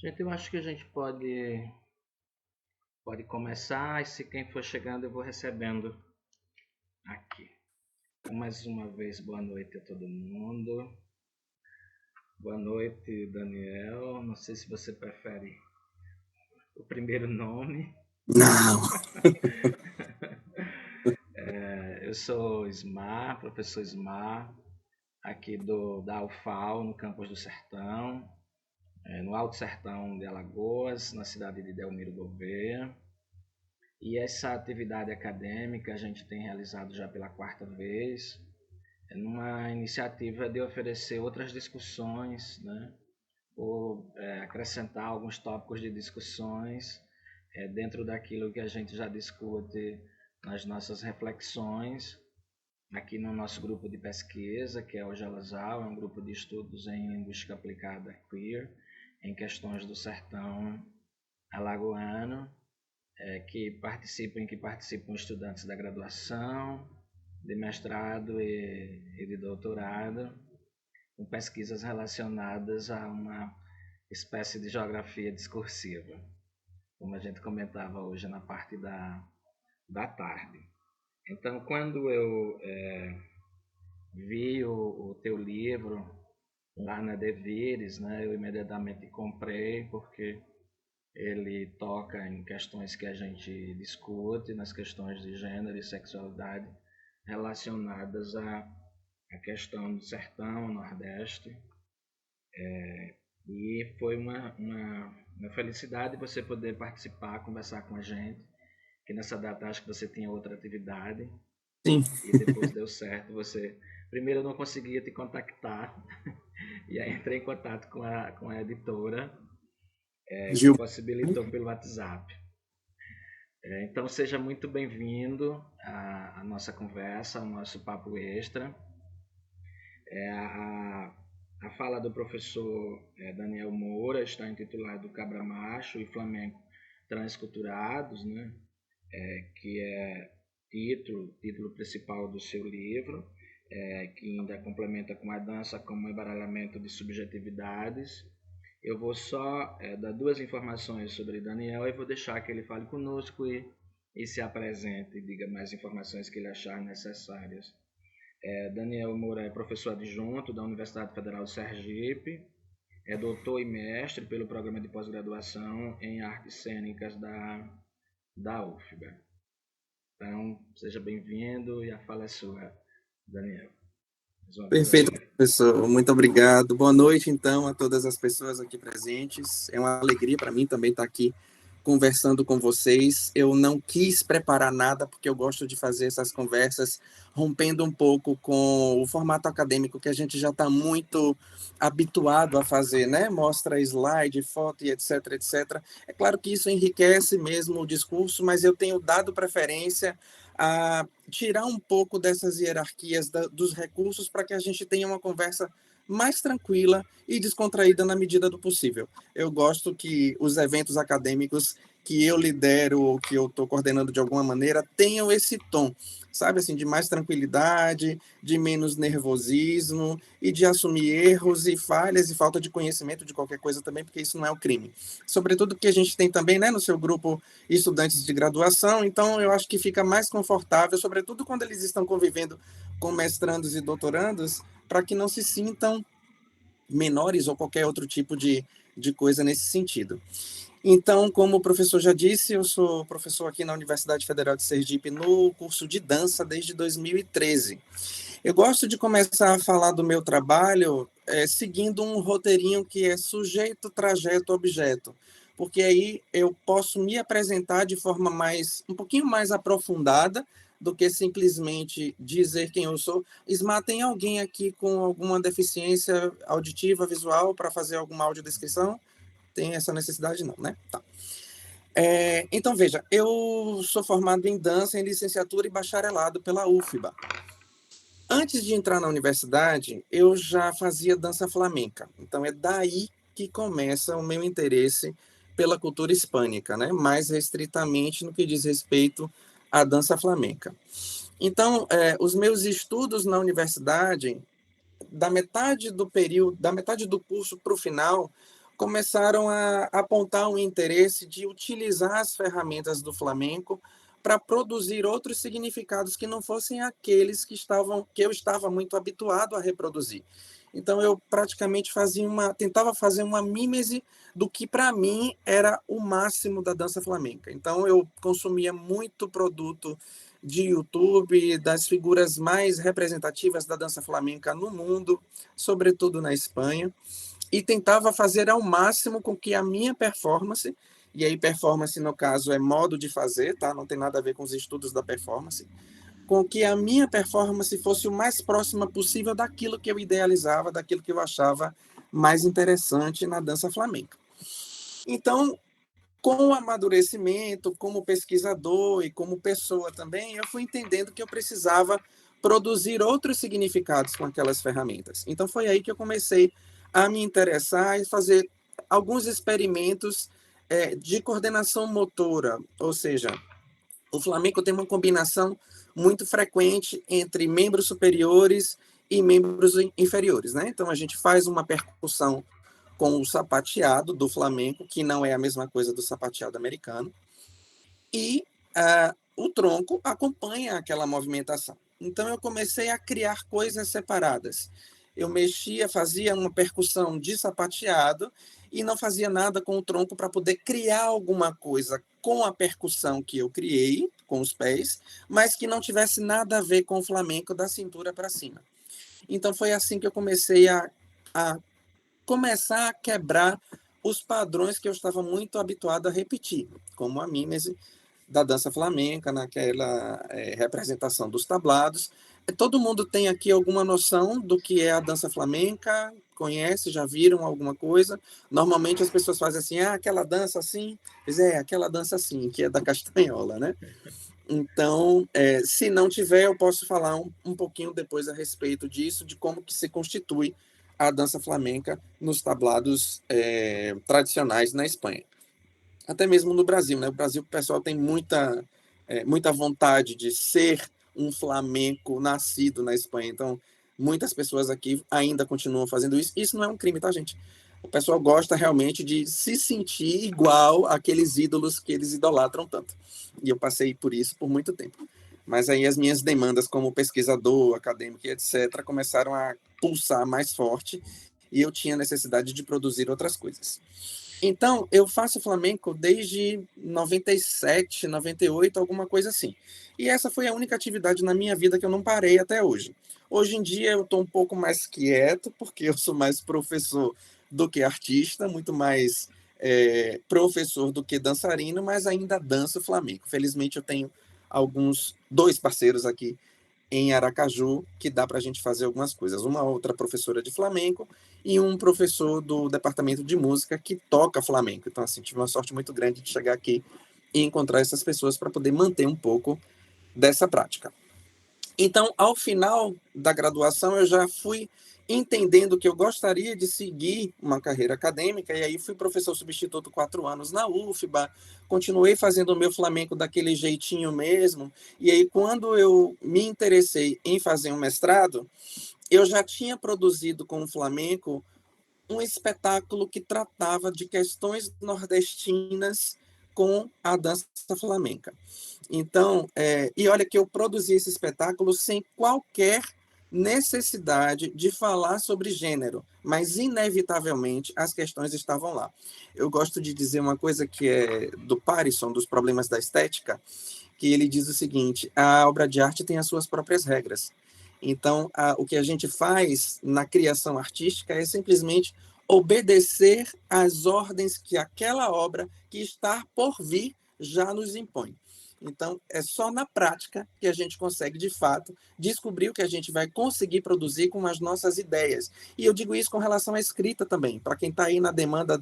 Gente, eu acho que a gente pode começar, e se quem for chegando eu vou recebendo aqui. Então, mais uma vez, boa noite a todo mundo. Boa noite, Daniel. Não sei se você prefere o primeiro nome. Não. Eu sou Ismar, professor Ismar, aqui da UFAL, no campus do Sertão, no Alto Sertão de Alagoas, na cidade de Delmiro Gouveia. E essa atividade acadêmica a gente tem realizado já pela quarta vez, numa iniciativa de oferecer outras discussões, né? Ou acrescentar alguns tópicos de discussões dentro daquilo que a gente já discute nas nossas reflexões, aqui no nosso grupo de pesquisa, que é o GELASAL, é um grupo de estudos em linguística aplicada queer, em questões do sertão alagoano, em que participam estudantes da graduação, de mestrado e de doutorado, com pesquisas relacionadas a uma espécie de geografia discursiva, como a gente comentava hoje na parte da tarde. Então, quando eu vi o teu livro lá na Devires, né, eu imediatamente comprei, porque ele toca em questões que a gente discute, nas questões de gênero e sexualidade relacionadas à questão do sertão, nordeste. E foi uma felicidade você poder participar, conversar com a gente, que nessa data acho que você tinha outra atividade, Sim. e depois deu certo. Primeiro eu não conseguia te contactar, e aí entrei em contato com a editora, que Gil. possibilitou pelo WhatsApp. Então seja muito bem-vindo à nossa conversa, ao nosso papo extra. A fala do professor Daniel Moura está intitulado Cabra Macho e Flamengo Transculturados, né? Que é título principal do seu livro, que ainda complementa com a dança como embaralhamento de subjetividades. Eu vou só dar duas informações sobre Daniel e vou deixar que ele fale conosco e se apresente e diga mais informações que ele achar necessárias. Daniel Moura é professor adjunto da Universidade Federal de Sergipe, é doutor e mestre pelo programa de pós-graduação em artes cênicas da UFBA. Então, seja bem-vindo e a fala é sua, Daniel. Perfeito, professor. Muito obrigado. Boa noite, então, a todas as pessoas aqui presentes. É uma alegria para mim também estar aqui conversando com vocês. Eu não quis preparar nada, porque eu gosto de fazer essas conversas rompendo um pouco com o formato acadêmico que a gente já está muito habituado a fazer, né? Mostra slide, foto e etc, etc. É claro que isso enriquece mesmo o discurso, mas eu tenho dado preferência a tirar um pouco dessas hierarquias dos recursos para que a gente tenha uma conversa mais tranquila e descontraída na medida do possível. Eu gosto que os eventos acadêmicos que eu lidero ou que eu estou coordenando de alguma maneira tenham esse tom, sabe, assim, de mais tranquilidade, de menos nervosismo e de assumir erros e falhas e falta de conhecimento de qualquer coisa também, porque isso não é o crime. Sobretudo porque a gente tem também, né, no seu grupo, estudantes de graduação, então eu acho que fica mais confortável, sobretudo quando eles estão convivendo com mestrandos e doutorandos, para que não se sintam menores ou qualquer outro tipo de coisa nesse sentido. Então, como o professor já disse, eu sou professor aqui na Universidade Federal de Sergipe no curso de dança desde 2013. Eu gosto de começar a falar do meu trabalho seguindo um roteirinho que é sujeito, trajeto, objeto, porque aí eu posso me apresentar de forma um pouquinho mais aprofundada do que simplesmente dizer quem eu sou. Isma, tem alguém aqui com alguma deficiência auditiva, visual, para fazer alguma audiodescrição? Tem essa necessidade? Não, né? Tá. Então, veja, eu sou formado em dança, em licenciatura e bacharelado pela UFBA. Antes de entrar na universidade, eu já fazia dança flamenca. Então, é daí que começa o meu interesse pela cultura hispânica, né? Mais restritamente no que diz respeito à dança flamenca. Então, os meus estudos na universidade, da metade do curso para o final, começaram a apontar um interesse de utilizar as ferramentas do flamenco para produzir outros significados que não fossem aqueles que eu estava muito habituado a reproduzir. Então eu praticamente tentava fazer uma mímese do que para mim era o máximo da dança flamenca. Então eu consumia muito produto de YouTube, das figuras mais representativas da dança flamenca no mundo, sobretudo na Espanha, e tentava fazer ao máximo com que a minha performance, e aí performance no caso é modo de fazer, tá? Não tem nada a ver com os estudos da performance, com que a minha performance fosse o mais próxima possível daquilo que eu idealizava, daquilo que eu achava mais interessante na dança flamenca. Então, com o amadurecimento, como pesquisador e como pessoa também, eu fui entendendo que eu precisava produzir outros significados com aquelas ferramentas. Então, foi aí que eu comecei a me interessar e fazer alguns experimentos de coordenação motora, ou seja, o flamenco tem uma combinação muito frequente entre membros superiores e membros inferiores, né? Então a gente faz uma percussão com o sapateado do flamenco, que não é a mesma coisa do sapateado americano, e o tronco acompanha aquela movimentação. Então eu comecei a criar coisas separadas. Eu fazia uma percussão de sapateado e não fazia nada com o tronco para poder criar alguma coisa com a percussão que eu criei, com os pés, mas que não tivesse nada a ver com o flamenco da cintura para cima. Então foi assim que eu comecei a começar a quebrar os padrões que eu estava muito habituado a repetir, como a mímese da dança flamenca, naquela representação dos tablados. Todo mundo tem aqui alguma noção do que é a dança flamenca? Conhece, já viram alguma coisa? Normalmente as pessoas fazem assim, aquela dança assim, aquela dança assim, que é da castanhola, né? Então, se não tiver, eu posso falar um pouquinho depois a respeito disso, de como que se constitui a dança flamenca nos tablados tradicionais na Espanha. Até mesmo no Brasil, né? O Brasil, o pessoal tem muita vontade de ser um flamenco nascido na Espanha. Então, muitas pessoas aqui ainda continuam fazendo isso. Isso não é um crime, tá, gente? O pessoal gosta realmente de se sentir igual àqueles ídolos que eles idolatram tanto. E eu passei por isso por muito tempo. Mas aí as minhas demandas como pesquisador, acadêmico e etc. começaram a pulsar mais forte e eu tinha necessidade de produzir outras coisas. Então, eu faço flamenco desde 97, 98, alguma coisa assim. E essa foi a única atividade na minha vida que eu não parei até hoje. Hoje em dia eu estou um pouco mais quieto, porque eu sou mais professor do que artista, muito mais professor do que dançarino, mas ainda danço flamenco. Felizmente eu tenho dois parceiros aqui em Aracaju, que dá para a gente fazer algumas coisas. Uma outra professora de flamenco e um professor do departamento de música que toca flamenco. Então, assim, tive uma sorte muito grande de chegar aqui e encontrar essas pessoas para poder manter um pouco dessa prática. Então, ao final da graduação, eu já fui entendendo que eu gostaria de seguir uma carreira acadêmica, e aí fui professor substituto 4 anos na UFBA, continuei fazendo o meu flamenco daquele jeitinho mesmo, e aí quando eu me interessei em fazer um mestrado, eu já tinha produzido com o flamenco um espetáculo que tratava de questões nordestinas com a dança flamenca. Então, e olha que eu produzi esse espetáculo sem qualquer necessidade de falar sobre gênero, mas inevitavelmente as questões estavam lá. Eu gosto de dizer uma coisa que é do Parisson, dos problemas da estética, que ele diz o seguinte: a obra de arte tem as suas próprias regras. Então, o que a gente faz na criação artística é simplesmente obedecer às ordens que aquela obra que está por vir já nos impõe. Então, é só na prática que a gente consegue, de fato, descobrir o que a gente vai conseguir produzir com as nossas ideias. E eu digo isso com relação à escrita também, para quem está aí na demanda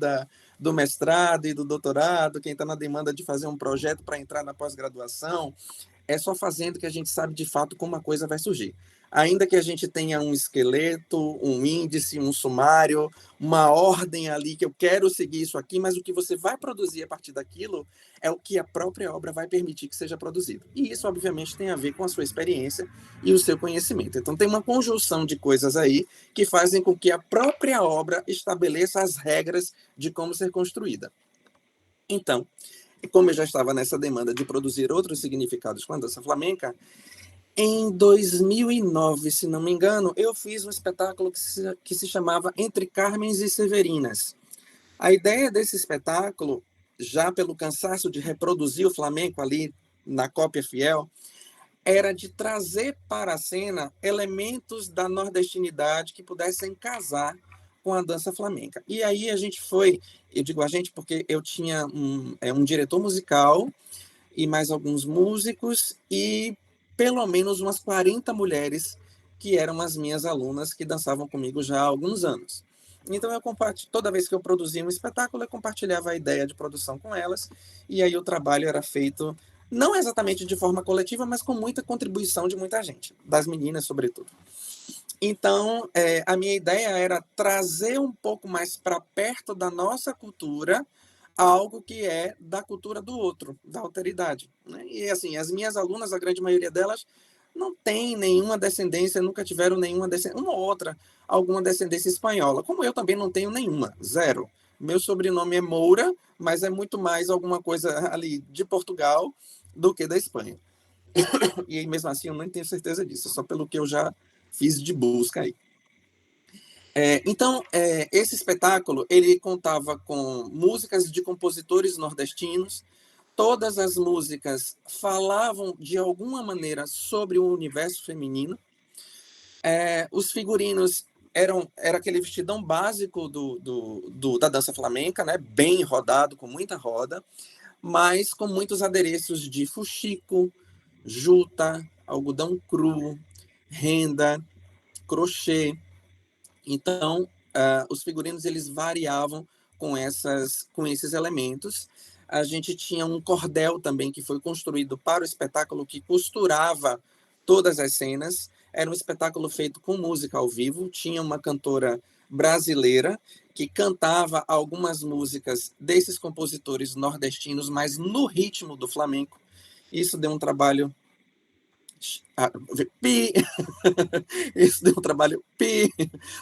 do mestrado e do doutorado, quem está na demanda de fazer um projeto para entrar na pós-graduação, é só fazendo que a gente sabe, de fato, como a coisa vai surgir. ainda que a gente tenha um esqueleto, um índice, um sumário, uma ordem ali que eu quero seguir isso aqui, mas o que você vai produzir a partir daquilo é o que a própria obra vai permitir que seja produzido. E isso, obviamente, tem a ver com a sua experiência e o seu conhecimento. Então, tem uma conjunção de coisas aí que fazem com que a própria obra estabeleça as regras de como ser construída. Então, como eu já estava nessa demanda de produzir outros significados com a dança flamenca, em 2009, se não me engano, eu fiz um espetáculo que se chamava Entre Carmens e Severinas. A ideia desse espetáculo, já pelo cansaço de reproduzir o flamenco ali na cópia fiel, era de trazer para a cena elementos da nordestinidade que pudessem casar com a dança flamenca. E aí a gente foi, eu digo a gente porque eu tinha um diretor musical e mais alguns músicos e pelo menos umas 40 mulheres que eram as minhas alunas que dançavam comigo já há alguns anos. Então, toda vez que eu produzia um espetáculo, eu compartilhava a ideia de produção com elas, e aí o trabalho era feito, não exatamente de forma coletiva, mas com muita contribuição de muita gente, das meninas, sobretudo. Então, a minha ideia era trazer um pouco mais para perto da nossa cultura algo que é da cultura do outro, da alteridade. Né? E, assim, as minhas alunas, a grande maioria delas, não tem nenhuma descendência, nunca tiveram nenhuma descendência, uma ou outra, alguma descendência espanhola, como eu também não tenho nenhuma, zero. Meu sobrenome é Moura, mas é muito mais alguma coisa ali de Portugal do que da Espanha. E mesmo assim eu não tenho certeza disso, só pelo que eu já fiz de busca aí. Então, esse espetáculo, ele contava com músicas de compositores nordestinos, todas as músicas falavam de alguma maneira sobre o universo feminino, os figurinos era aquele vestidão básico da dança flamenca, né? Bem rodado, com muita roda, mas com muitos adereços de fuxico, juta, algodão cru, renda, crochê. Então, os figurinos eles variavam com esses elementos. A gente tinha um cordel também que foi construído para o espetáculo que costurava todas as cenas. Era um espetáculo feito com música ao vivo. Tinha uma cantora brasileira que cantava algumas músicas desses compositores nordestinos, mas no ritmo do flamenco. Isso deu um trabalho isso deu um trabalho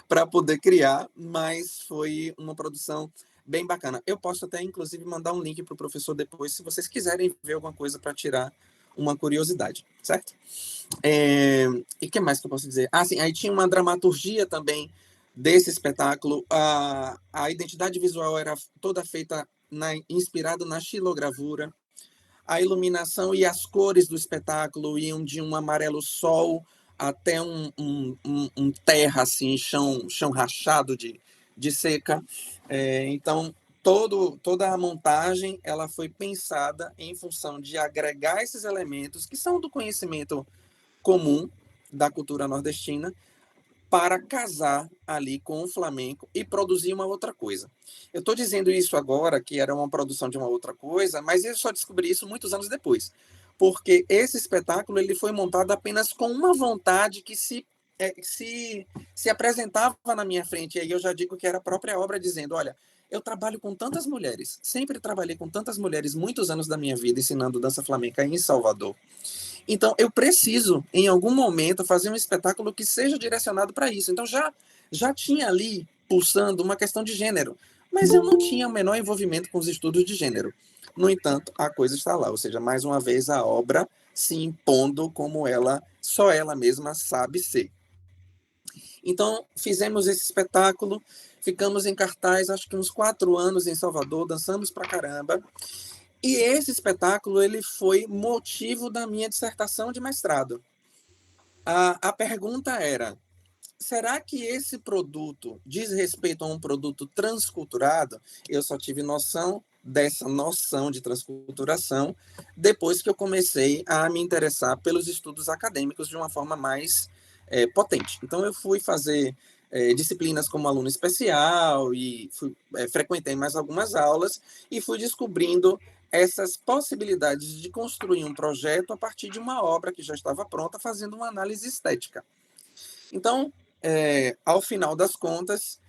para poder criar, mas foi uma produção bem bacana. Eu posso até, inclusive, mandar um link para o professor depois, se vocês quiserem ver alguma coisa para tirar uma curiosidade, certo? E o que mais que eu posso dizer? Sim, aí tinha uma dramaturgia também desse espetáculo. A identidade visual era toda feita inspirada na xilogravura. A iluminação e as cores do espetáculo iam de um amarelo sol até um terra, assim, chão rachado de seca. Então, toda a montagem ela foi pensada em função de agregar esses elementos que são do conhecimento comum da cultura nordestina, para casar ali com o flamenco e produzir uma outra coisa. Eu estou dizendo isso agora, que era uma produção de uma outra coisa, mas eu só descobri isso muitos anos depois, porque esse espetáculo ele foi montado apenas com uma vontade que se apresentava na minha frente, e aí eu já digo que era a própria obra dizendo, olha, eu trabalho com tantas mulheres, sempre trabalhei com tantas mulheres muitos anos da minha vida ensinando dança flamenca em Salvador. Então, eu preciso, em algum momento, fazer um espetáculo que seja direcionado para isso. Então, já tinha ali, pulsando, uma questão de gênero, mas eu não tinha o menor envolvimento com os estudos de gênero. No entanto, a coisa está lá, ou seja, mais uma vez, a obra se impondo como só ela mesma sabe ser. Então, fizemos esse espetáculo, ficamos em cartaz, acho que uns 4 anos em Salvador, dançamos pra caramba. E esse espetáculo ele foi motivo da minha dissertação de mestrado. A pergunta era, será que esse produto diz respeito a um produto transculturado? Eu só tive noção dessa noção de transculturação depois que eu comecei a me interessar pelos estudos acadêmicos de uma forma mais potente. Então, eu fui fazer disciplinas como aluno especial e frequentei mais algumas aulas e fui descobrindo essas possibilidades de construir um projeto a partir de uma obra que já estava pronta, fazendo uma análise estética. Então, ao final das contas,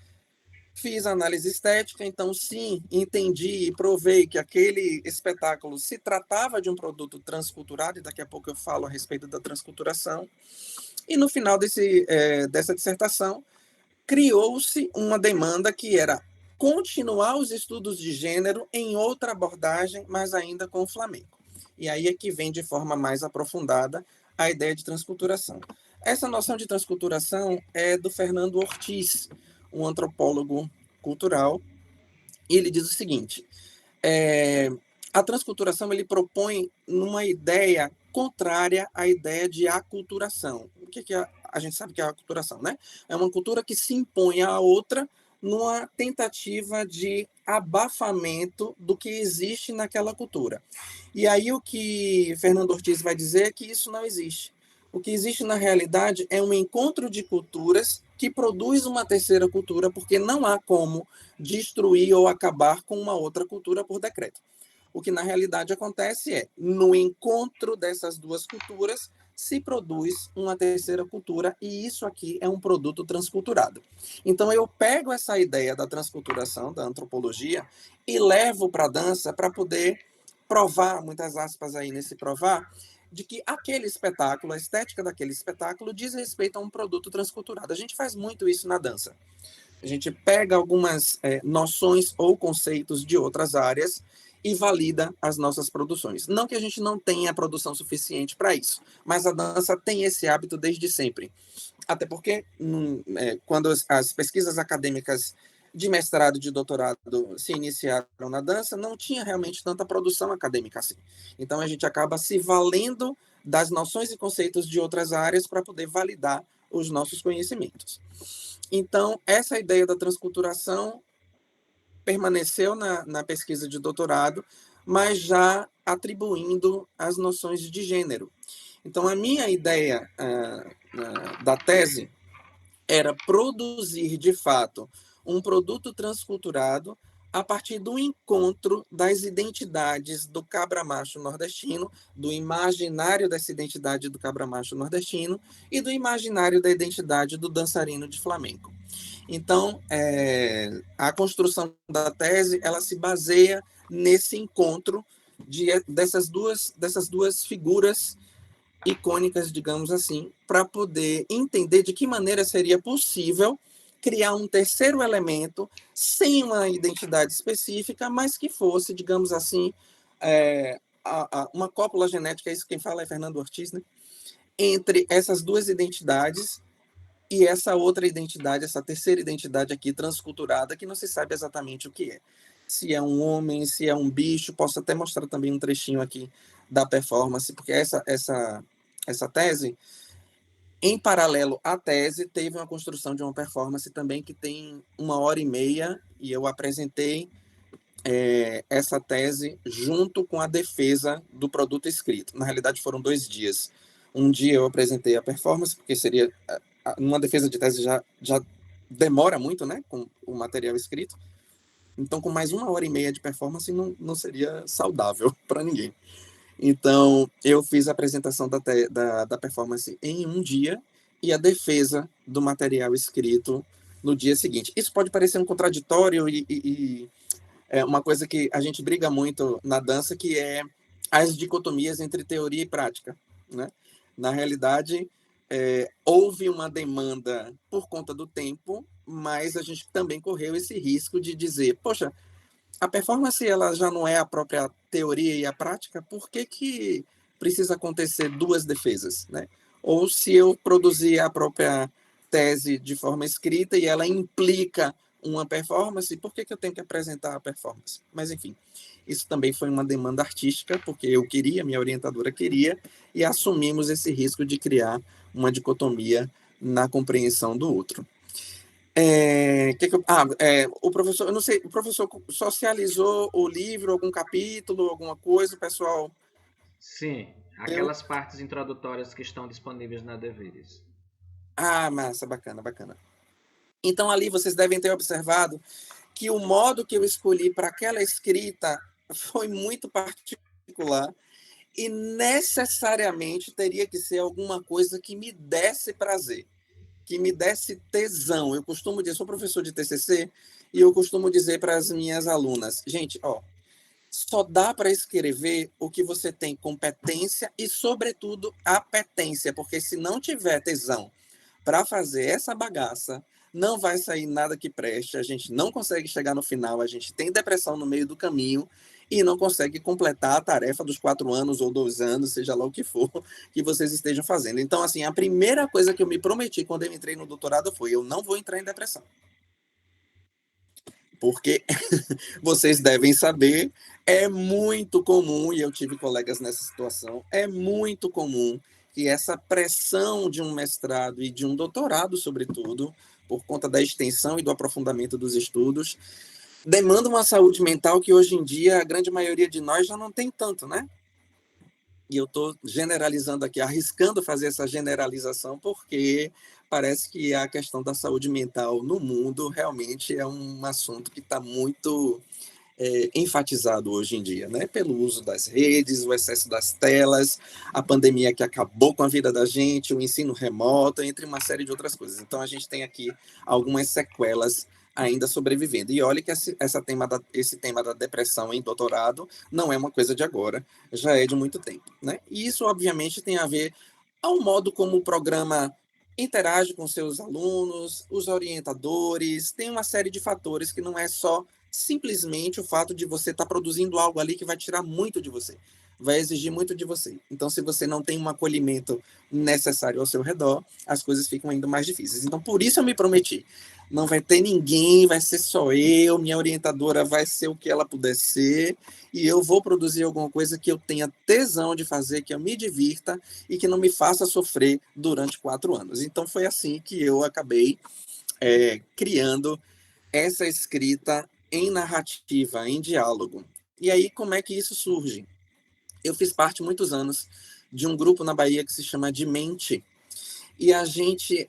fiz análise estética, então sim, entendi e provei que aquele espetáculo se tratava de um produto transculturado, e daqui a pouco eu falo a respeito da transculturação. E no final dessa dissertação, criou-se uma demanda que era continuar os estudos de gênero em outra abordagem, mas ainda com o flamenco. E aí é que vem de forma mais aprofundada a ideia de transculturação. Essa noção de transculturação é do Fernando Ortiz, um antropólogo cultural, e ele diz o seguinte: a transculturação ele propõe numa ideia contrária à ideia de aculturação. O que é a gente sabe que é a aculturação, né? É uma cultura que se impõe à outra numa tentativa de abafamento do que existe naquela cultura. E aí o que Fernando Ortiz vai dizer é que isso não existe. O que existe na realidade é um encontro de culturas que produz uma terceira cultura, porque não há como destruir ou acabar com uma outra cultura por decreto. O que na realidade acontece é, no encontro dessas duas culturas, se produz uma terceira cultura, e isso aqui é um produto transculturado. Então eu pego essa ideia da transculturação, da antropologia, e levo para a dança para poder provar, muitas aspas aí nesse provar, de que aquele espetáculo, a estética daquele espetáculo, diz respeito a um produto transculturado. A gente faz muito isso na dança. A gente pega algumas noções ou conceitos de outras áreas e valida as nossas produções. Não que a gente não tenha produção suficiente para isso, mas a dança tem esse hábito desde sempre. Até porque, quando as pesquisas acadêmicas de mestrado e de doutorado se iniciaram na dança, não tinha realmente tanta produção acadêmica assim. Então, a gente acaba se valendo das noções e conceitos de outras áreas para poder validar os nossos conhecimentos. Então, essa ideia da transculturação permaneceu na pesquisa de doutorado, mas já atribuindo as noções de gênero. Então, a minha ideia da tese era produzir, de fato, um produto transculturado a partir do encontro das identidades do cabra-macho nordestino, do imaginário dessa identidade do cabra-macho nordestino e do imaginário da identidade do dançarino de flamenco. Então, a construção da tese ela se baseia nesse encontro dessas duas figuras icônicas, digamos assim, para poder entender de que maneira seria possível criar um terceiro elemento sem uma identidade específica, mas que fosse, digamos assim, uma cópula genética, isso quem fala é Fernando Ortiz, né? Entre essas duas identidades e essa outra identidade, essa terceira identidade aqui transculturada, que não se sabe exatamente o que é. Se é um homem, se é um bicho, posso até mostrar também um trechinho aqui da performance, porque essa tese, em paralelo à tese, teve uma construção de uma performance também que tem 1h30, e eu apresentei essa tese junto com a defesa do produto escrito. Na realidade, foram 2 dias. Um dia eu apresentei a performance, porque seria uma defesa de tese já demora muito, né, com o material escrito. Então, com mais 1h30 de performance, não seria saudável para ninguém. Então, eu fiz a apresentação da performance em um dia e a defesa do material escrito no dia seguinte. Isso pode parecer um contraditório e é uma coisa que a gente briga muito na dança, que é as dicotomias entre teoria e prática, né? Na realidade, houve uma demanda por conta do tempo, mas a gente também correu esse risco de dizer, poxa, a performance ela já não é a própria teoria e a prática, por que precisa acontecer 2 defesas, né? Ou se eu produzir a própria tese de forma escrita e ela implica uma performance, por que eu tenho que apresentar a performance? Mas, enfim, isso também foi uma demanda artística, porque eu queria, minha orientadora queria, e assumimos esse risco de criar uma dicotomia na compreensão do outro. O professor, eu não sei, o professor socializou o livro, algum capítulo, alguma coisa, o pessoal? Sim, aquelas partes introdutórias que estão disponíveis na Deveres. Massa, bacana, bacana. Então, ali vocês devem ter observado que o modo que eu escolhi para aquela escrita foi muito particular e necessariamente teria que ser alguma coisa que me desse prazer. que me desse tesão. Eu costumo dizer, sou professor de TCC, e eu costumo dizer para as minhas alunas, gente, ó, só dá para escrever o que você tem competência e, sobretudo, apetência, porque se não tiver tesão para fazer essa bagaça, não vai sair nada que preste, a gente não consegue chegar no final, a gente tem depressão no meio do caminho e não consegue completar a tarefa dos 4 anos ou 2 anos, seja lá o que for, que vocês estejam fazendo. Então, assim, a primeira coisa que eu me prometi quando eu entrei no doutorado foi: eu não vou entrar em depressão. Porque vocês devem saber, é muito comum, e eu tive colegas nessa situação, é muito comum que essa pressão de um mestrado e de um doutorado, sobretudo, por conta da extensão e do aprofundamento dos estudos, demanda uma saúde mental que hoje em dia a grande maioria de nós já não tem tanto, né? E eu estou generalizando aqui, arriscando fazer essa generalização, porque parece que a questão da saúde mental no mundo realmente é um assunto que está muito enfatizado hoje em dia, né? Pelo uso das redes, o excesso das telas, a pandemia que acabou com a vida da gente, o ensino remoto, entre uma série de outras coisas. Então, a gente tem aqui algumas sequelas ainda sobrevivendo. E olha que esse tema da depressão em doutorado não é uma coisa de agora, já é de muito tempo, né? E isso, obviamente, tem a ver ao modo como o programa interage com seus alunos, os orientadores, tem uma série de fatores que não é só simplesmente o fato de você estar produzindo algo ali que vai tirar muito de você, vai exigir muito de você. Então, se você não tem um acolhimento necessário ao seu redor, as coisas ficam ainda mais difíceis. Então, por isso eu me prometi: não vai ter ninguém, vai ser só eu, minha orientadora vai ser o que ela puder ser, e eu vou produzir alguma coisa que eu tenha tesão de fazer, que eu me divirta e que não me faça sofrer durante 4 anos. Então, foi assim que eu acabei criando essa escrita em narrativa, em diálogo. E aí, como é que isso surge? Eu fiz parte, muitos anos, de um grupo na Bahia que se chama De Mente, e a gente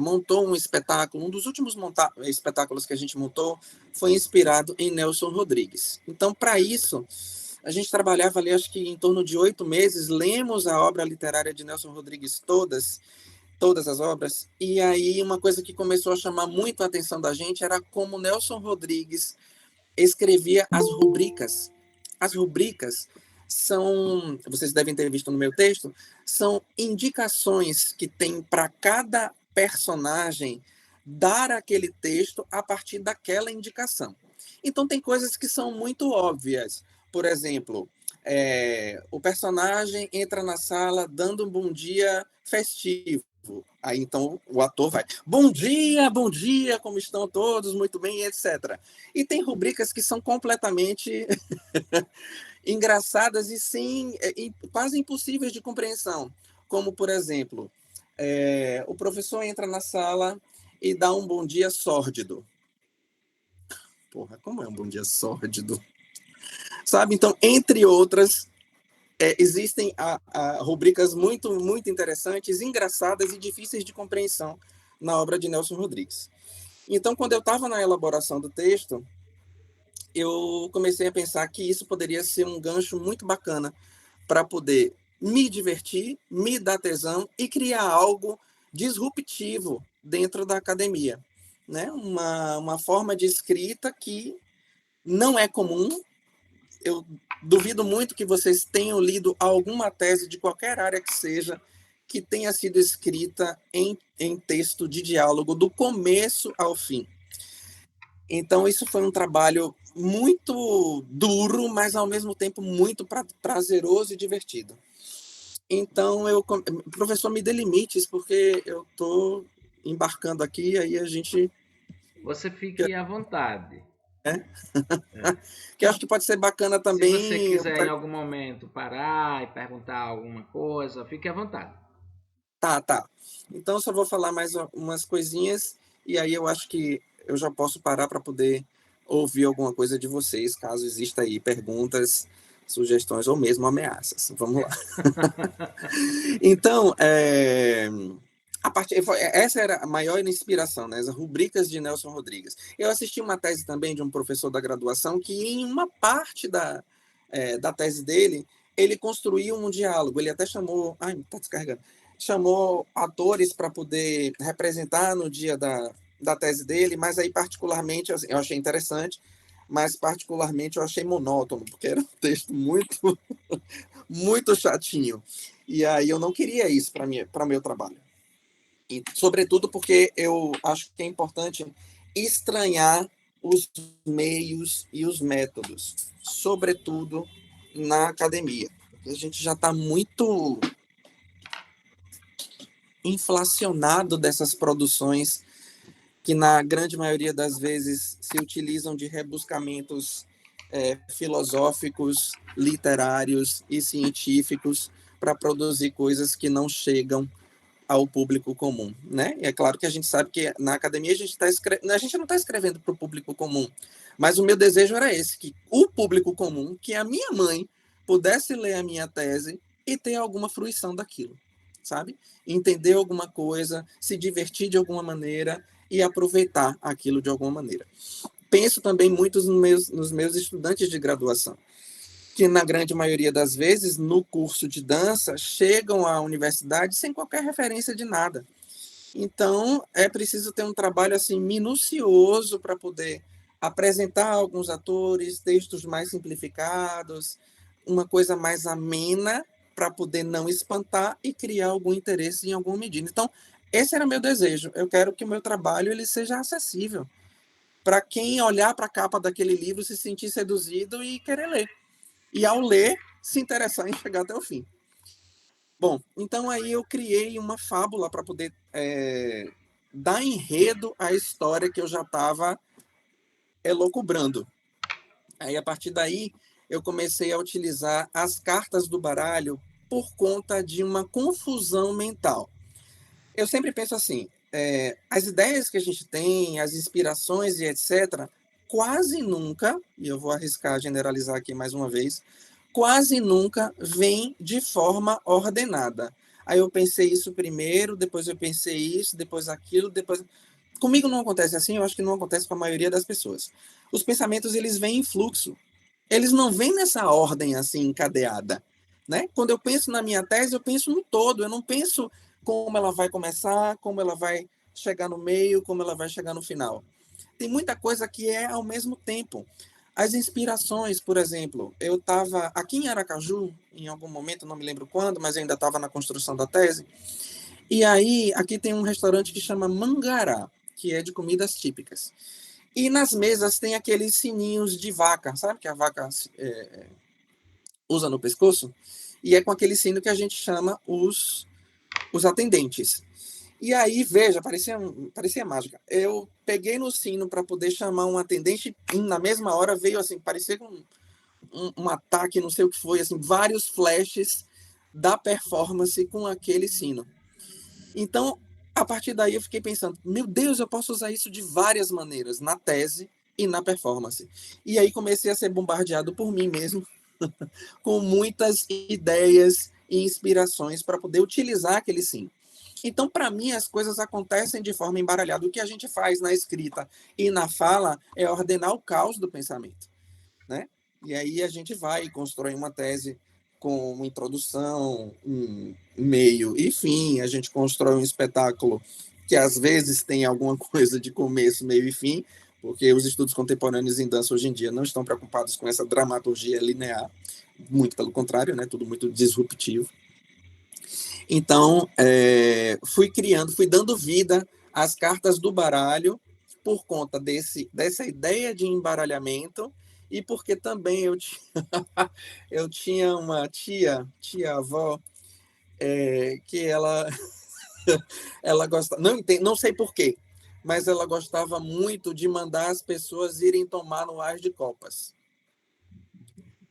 montou um espetáculo. Um dos últimos espetáculos que a gente montou foi inspirado em Nelson Rodrigues. Então, para isso, a gente trabalhava ali, acho que em torno de 8 meses, lemos a obra literária de Nelson Rodrigues todas as obras, e aí uma coisa que começou a chamar muito a atenção da gente era como Nelson Rodrigues escrevia as rubricas. As rubricas são, vocês devem ter visto no meu texto, são indicações que tem para cada personagem dar aquele texto a partir daquela indicação. Então, tem coisas que são muito óbvias. Por exemplo, o personagem entra na sala dando um bom dia festivo. Aí, então, o ator vai: bom dia, como estão todos? Muito bem, etc. E tem rubricas que são completamente engraçadas e sim, quase impossíveis de compreensão. Como, por exemplo, o professor entra na sala e dá um bom dia sórdido. Porra, como é um bom dia sórdido? Sabe? Então, entre outras, existem rubricas muito, muito interessantes, engraçadas e difíceis de compreensão na obra de Nelson Rodrigues. Então, quando eu estava na elaboração do texto, eu comecei a pensar que isso poderia ser um gancho muito bacana para poder me divertir, me dar tesão e criar algo disruptivo dentro da academia, né? Uma forma de escrita que não é comum. Eu duvido muito que vocês tenham lido alguma tese de qualquer área que seja que tenha sido escrita em texto de diálogo do começo ao fim. Então, isso foi um trabalho muito duro, mas ao mesmo tempo muito prazeroso e divertido. Então, professor, me dê limites, porque eu estou embarcando aqui, aí a gente... Você fique à vontade. Que eu acho que pode ser bacana também. Se você quiser em algum momento parar e perguntar alguma coisa, fique à vontade. Tá. Então, só vou falar mais umas coisinhas, e aí eu acho que eu já posso parar para poder ouvir alguma coisa de vocês, caso exista aí perguntas, sugestões ou mesmo ameaças. Vamos lá. Então, essa era a maior inspiração, né? As rubricas de Nelson Rodrigues. Eu assisti uma tese também de um professor da graduação que, em uma parte da tese dele, ele construiu um diálogo. Ele até chamou... Ai, está descarregando. chamou atores para poder representar no dia da tese dele, mas aí particularmente assim, eu achei interessante, mas particularmente eu achei monótono, porque era um texto muito, muito chatinho. E aí eu não queria isso para o meu trabalho. E, sobretudo porque eu acho que é importante estranhar os meios e os métodos, sobretudo na academia. A gente já está muito inflacionado dessas produções que, na grande maioria das vezes, se utilizam de rebuscamentos filosóficos, literários e científicos para produzir coisas que não chegam ao público comum, né? E é claro que a gente sabe que na academia a gente não está escrevendo para o público comum, mas o meu desejo era esse, que o público comum, que a minha mãe pudesse ler a minha tese e ter alguma fruição daquilo, sabe? Entender alguma coisa, se divertir de alguma maneira e aproveitar aquilo de alguma maneira. Penso também muito nos meus estudantes de graduação, que na grande maioria das vezes, no curso de dança, chegam à universidade sem qualquer referência de nada. Então, é preciso ter um trabalho assim minucioso para poder apresentar alguns atores, textos mais simplificados, uma coisa mais amena para poder não espantar e criar algum interesse em alguma medida. Então, esse era o meu desejo. Eu quero que o meu trabalho ele seja acessível para quem olhar para a capa daquele livro se sentir seduzido e querer ler. E ao ler, se interessar em chegar até o fim. Bom, então aí eu criei uma fábula para poder dar enredo à história que eu já estava elocubrando. Aí, a partir daí, eu comecei a utilizar as cartas do baralho por conta de uma confusão mental. Eu sempre penso assim, as ideias que a gente tem, as inspirações e etc., quase nunca, e eu vou arriscar generalizar aqui mais uma vez, quase nunca vem de forma ordenada. Aí eu pensei isso primeiro, depois eu pensei isso, depois aquilo, depois... Comigo não acontece assim, eu acho que não acontece com a maioria das pessoas. Os pensamentos, eles vêm em fluxo. Eles não vêm nessa ordem assim, encadeada. Né? Quando eu penso na minha tese, eu penso no todo, eu não penso como ela vai começar, como ela vai chegar no meio, como ela vai chegar no final. Tem muita coisa que é ao mesmo tempo. As inspirações, por exemplo, eu estava aqui em Aracaju, em algum momento, não me lembro quando, mas eu ainda estava na construção da tese, e aí aqui tem um restaurante que chama Mangará, que é de comidas típicas. E nas mesas tem aqueles sininhos de vaca, sabe que a vaca usa no pescoço? E é com aquele sino que a gente chama os atendentes. E aí, veja, parecia mágica. Eu peguei no sino para poder chamar um atendente e na mesma hora veio assim, parecia um ataque, não sei o que foi, assim, vários flashes da performance com aquele sino. Então, a partir daí eu fiquei pensando, meu Deus, eu posso usar isso de várias maneiras, na tese e na performance. E aí comecei a ser bombardeado por mim mesmo, com muitas ideias e inspirações para poder utilizar aquele sino. Então, para mim, as coisas acontecem de forma embaralhada. O que a gente faz na escrita e na fala é ordenar o caos do pensamento, né? E aí a gente vai e constrói uma tese com uma introdução, um meio e fim. A gente constrói um espetáculo que às vezes tem alguma coisa de começo, meio e fim, porque os estudos contemporâneos em dança hoje em dia não estão preocupados com essa dramaturgia linear, muito pelo contrário, né? Tudo muito disruptivo. Então, fui dando vida às cartas do baralho por conta dessa ideia de embaralhamento e porque também eu tinha uma tia-avó, que ela gostava, não sei por quê, mas ela gostava muito de mandar as pessoas irem tomar no As de Copas.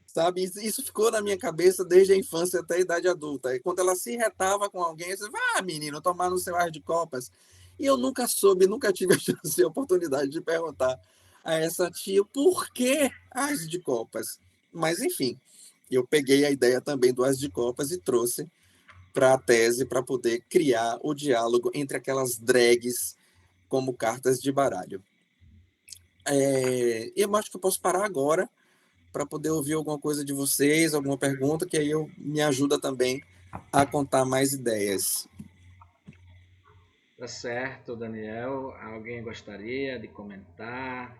Sabe? Isso ficou na minha cabeça desde a infância até a idade adulta. E quando ela se retava com alguém, eu disse, menino, tomar no seu As de Copas. E eu nunca soube, nunca tive a chance, a oportunidade de perguntar a essa tia por que As de Copas. Mas, enfim, eu peguei a ideia também do As de Copas e trouxe para a tese para poder criar o diálogo entre aquelas drags como cartas de baralho. Eu acho que eu posso parar agora para poder ouvir alguma coisa de vocês, alguma pergunta, que aí me ajuda também a contar mais ideias. Tá certo, Daniel. Alguém gostaria de comentar,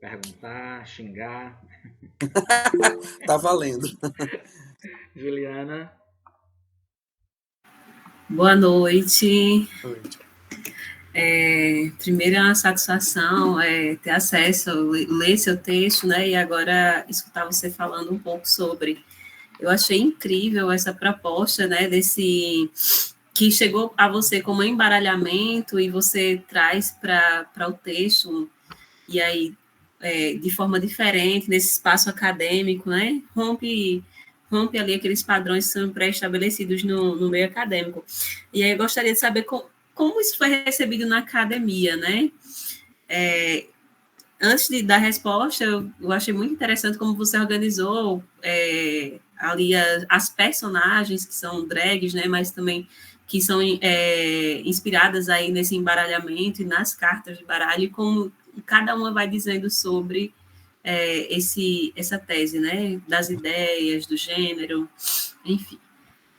perguntar, xingar? Tá valendo. Juliana? Boa noite. Noite. Primeiro é uma satisfação ter acesso, ler seu texto, né? E agora escutar você falando um pouco sobre. Eu achei incrível essa proposta, né? Que chegou a você como embaralhamento e você traz para o texto, e aí, de forma diferente, nesse espaço acadêmico, né? Rompe ali aqueles padrões que são pré-estabelecidos no meio acadêmico. E aí eu gostaria de saber como isso foi recebido na academia, né? Antes da resposta, eu achei muito interessante como você organizou ali as personagens que são drags, né? Mas também que são inspiradas aí nesse embaralhamento e nas cartas de baralho, e como cada uma vai dizendo sobre essa tese, né? Das ideias, do gênero, enfim.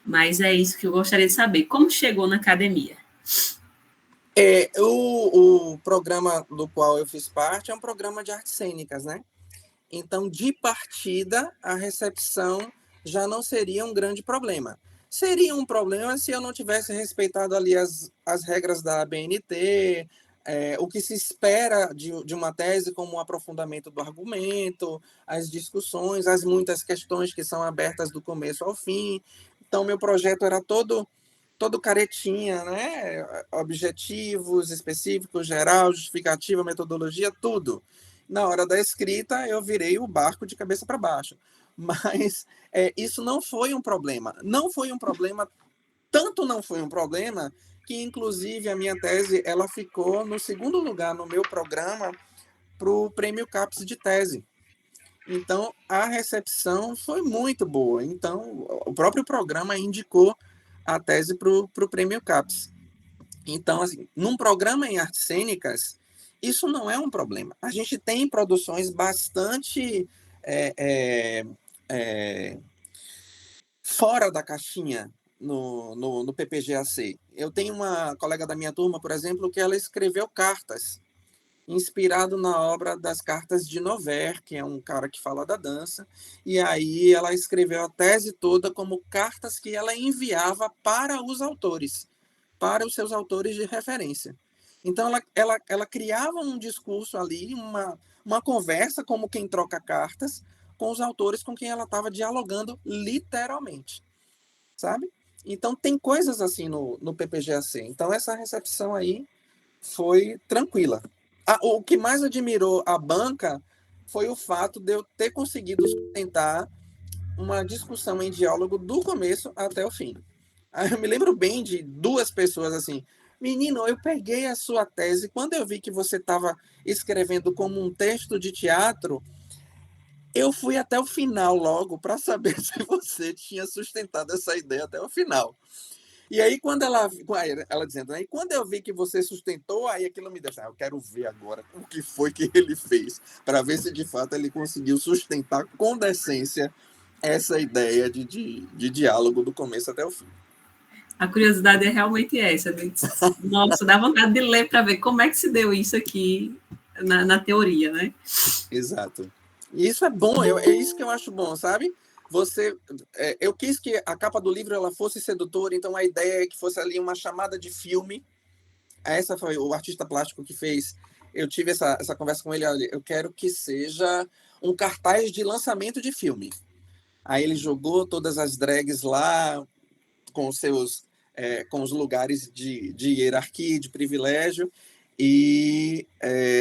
Mas é isso que eu gostaria de saber. Como chegou na academia? O programa do qual eu fiz parte é um programa de artes cênicas, né? Então, de partida, a recepção já não seria um grande problema. Seria um problema se eu não tivesse respeitado ali as regras da ABNT, o que se espera de uma tese como um aprofundamento do argumento, as discussões, as muitas questões que são abertas do começo ao fim. Então, meu projeto era todo caretinha, né? Objetivos específicos, geral, justificativa, metodologia, tudo. Na hora da escrita, eu virei o barco de cabeça para baixo. Mas isso não foi um problema. Não foi um problema, tanto não foi um problema, que, inclusive, a minha tese ela ficou no segundo lugar no meu programa para o Prêmio CAPES de tese. Então, a recepção foi muito boa. Então, o próprio programa indicou a tese para o Prêmio CAPES. Então, assim, num programa em artes cênicas, isso não é um problema. A gente tem produções bastante fora da caixinha no PPGAC. Eu tenho uma colega da minha turma, por exemplo, que ela escreveu cartas, inspirado na obra das Cartas de Nover, que é um cara que fala da dança, e aí ela escreveu a tese toda como cartas que ela enviava para os autores, para os seus autores de referência. Então, ela criava um discurso ali, uma conversa, como quem troca cartas, com os autores com quem ela estava dialogando literalmente, sabe? Então, tem coisas assim no PPGAC. Então, essa recepção aí foi tranquila. O que mais admirou a banca foi o fato de eu ter conseguido sustentar uma discussão em diálogo do começo até o fim. Eu me lembro bem de duas pessoas assim: menino, eu peguei a sua tese, quando eu vi que você estava escrevendo como um texto de teatro, eu fui até o final logo para saber se você tinha sustentado essa ideia até o final. E aí, quando ela dizendo, aí quando eu vi que você sustentou, aí aquilo me deixa, eu quero ver agora o que foi que ele fez, para ver se de fato ele conseguiu sustentar com decência essa ideia de diálogo do começo até o fim. A curiosidade é realmente essa. Nossa, dá vontade de ler para ver como é que se deu isso aqui na teoria, né? Exato. E isso é bom, é isso que eu acho bom, sabe? Eu quis que a capa do livro ela fosse sedutora, então a ideia é que fosse ali uma chamada de filme. Essa foi o artista plástico que fez. Eu tive essa conversa com ele, olha, eu quero que seja um cartaz de lançamento de filme. Aí ele jogou todas as drags lá com os lugares de hierarquia, de privilégio, e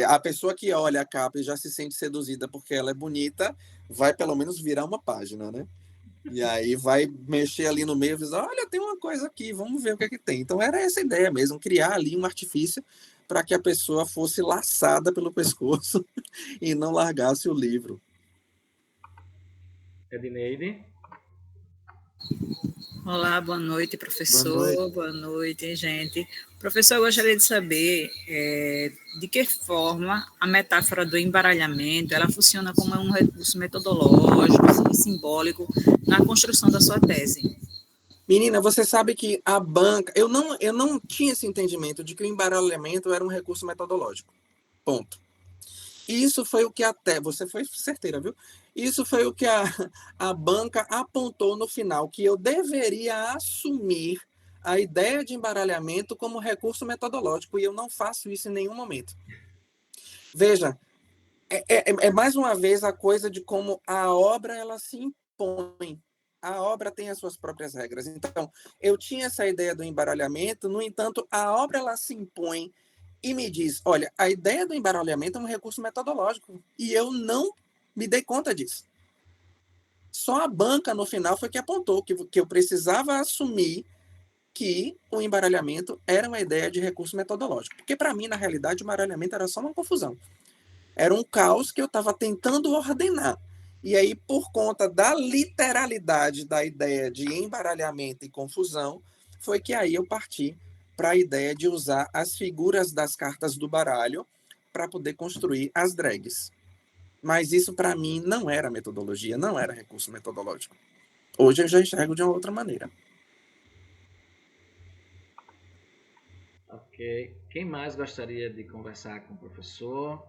a pessoa que olha a capa e já se sente seduzida porque ela é bonita, vai pelo menos virar uma página, né? E aí vai mexer ali no meio e dizer, olha, tem uma coisa aqui, vamos ver o que é que tem. Então era essa ideia mesmo, criar ali um artifício para que a pessoa fosse laçada pelo pescoço e não largasse o livro. Edneide? Olá, boa noite, professor. Boa noite, gente. Professor, eu gostaria de saber de que forma a metáfora do embaralhamento ela funciona como um recurso metodológico e simbólico na construção da sua tese. Menina, você sabe que a banca... Eu não tinha esse entendimento de que o embaralhamento era um recurso metodológico. Ponto. Isso foi o que até... Você foi certeira, viu? Isso foi o que a banca apontou no final, que eu deveria assumir a ideia de embaralhamento como recurso metodológico, e eu não faço isso em nenhum momento. Veja, é mais uma vez a coisa de como a obra ela se impõe. A obra tem as suas próprias regras. Então, eu tinha essa ideia do embaralhamento, no entanto, a obra ela se impõe e me diz, olha, a ideia do embaralhamento é um recurso metodológico, e eu não me dei conta disso. Só a banca, no final, foi que apontou que eu precisava assumir que o embaralhamento era uma ideia de recurso metodológico. Porque, para mim, na realidade, o embaralhamento era só uma confusão. Era um caos que eu estava tentando ordenar. E aí, por conta da literalidade da ideia de embaralhamento e confusão, foi que aí eu parti para a ideia de usar as figuras das cartas do baralho para poder construir as drags. Mas isso, para mim, não era metodologia, não era recurso metodológico. Hoje eu já enxergo de uma outra maneira. Ok. Quem mais gostaria de conversar com o professor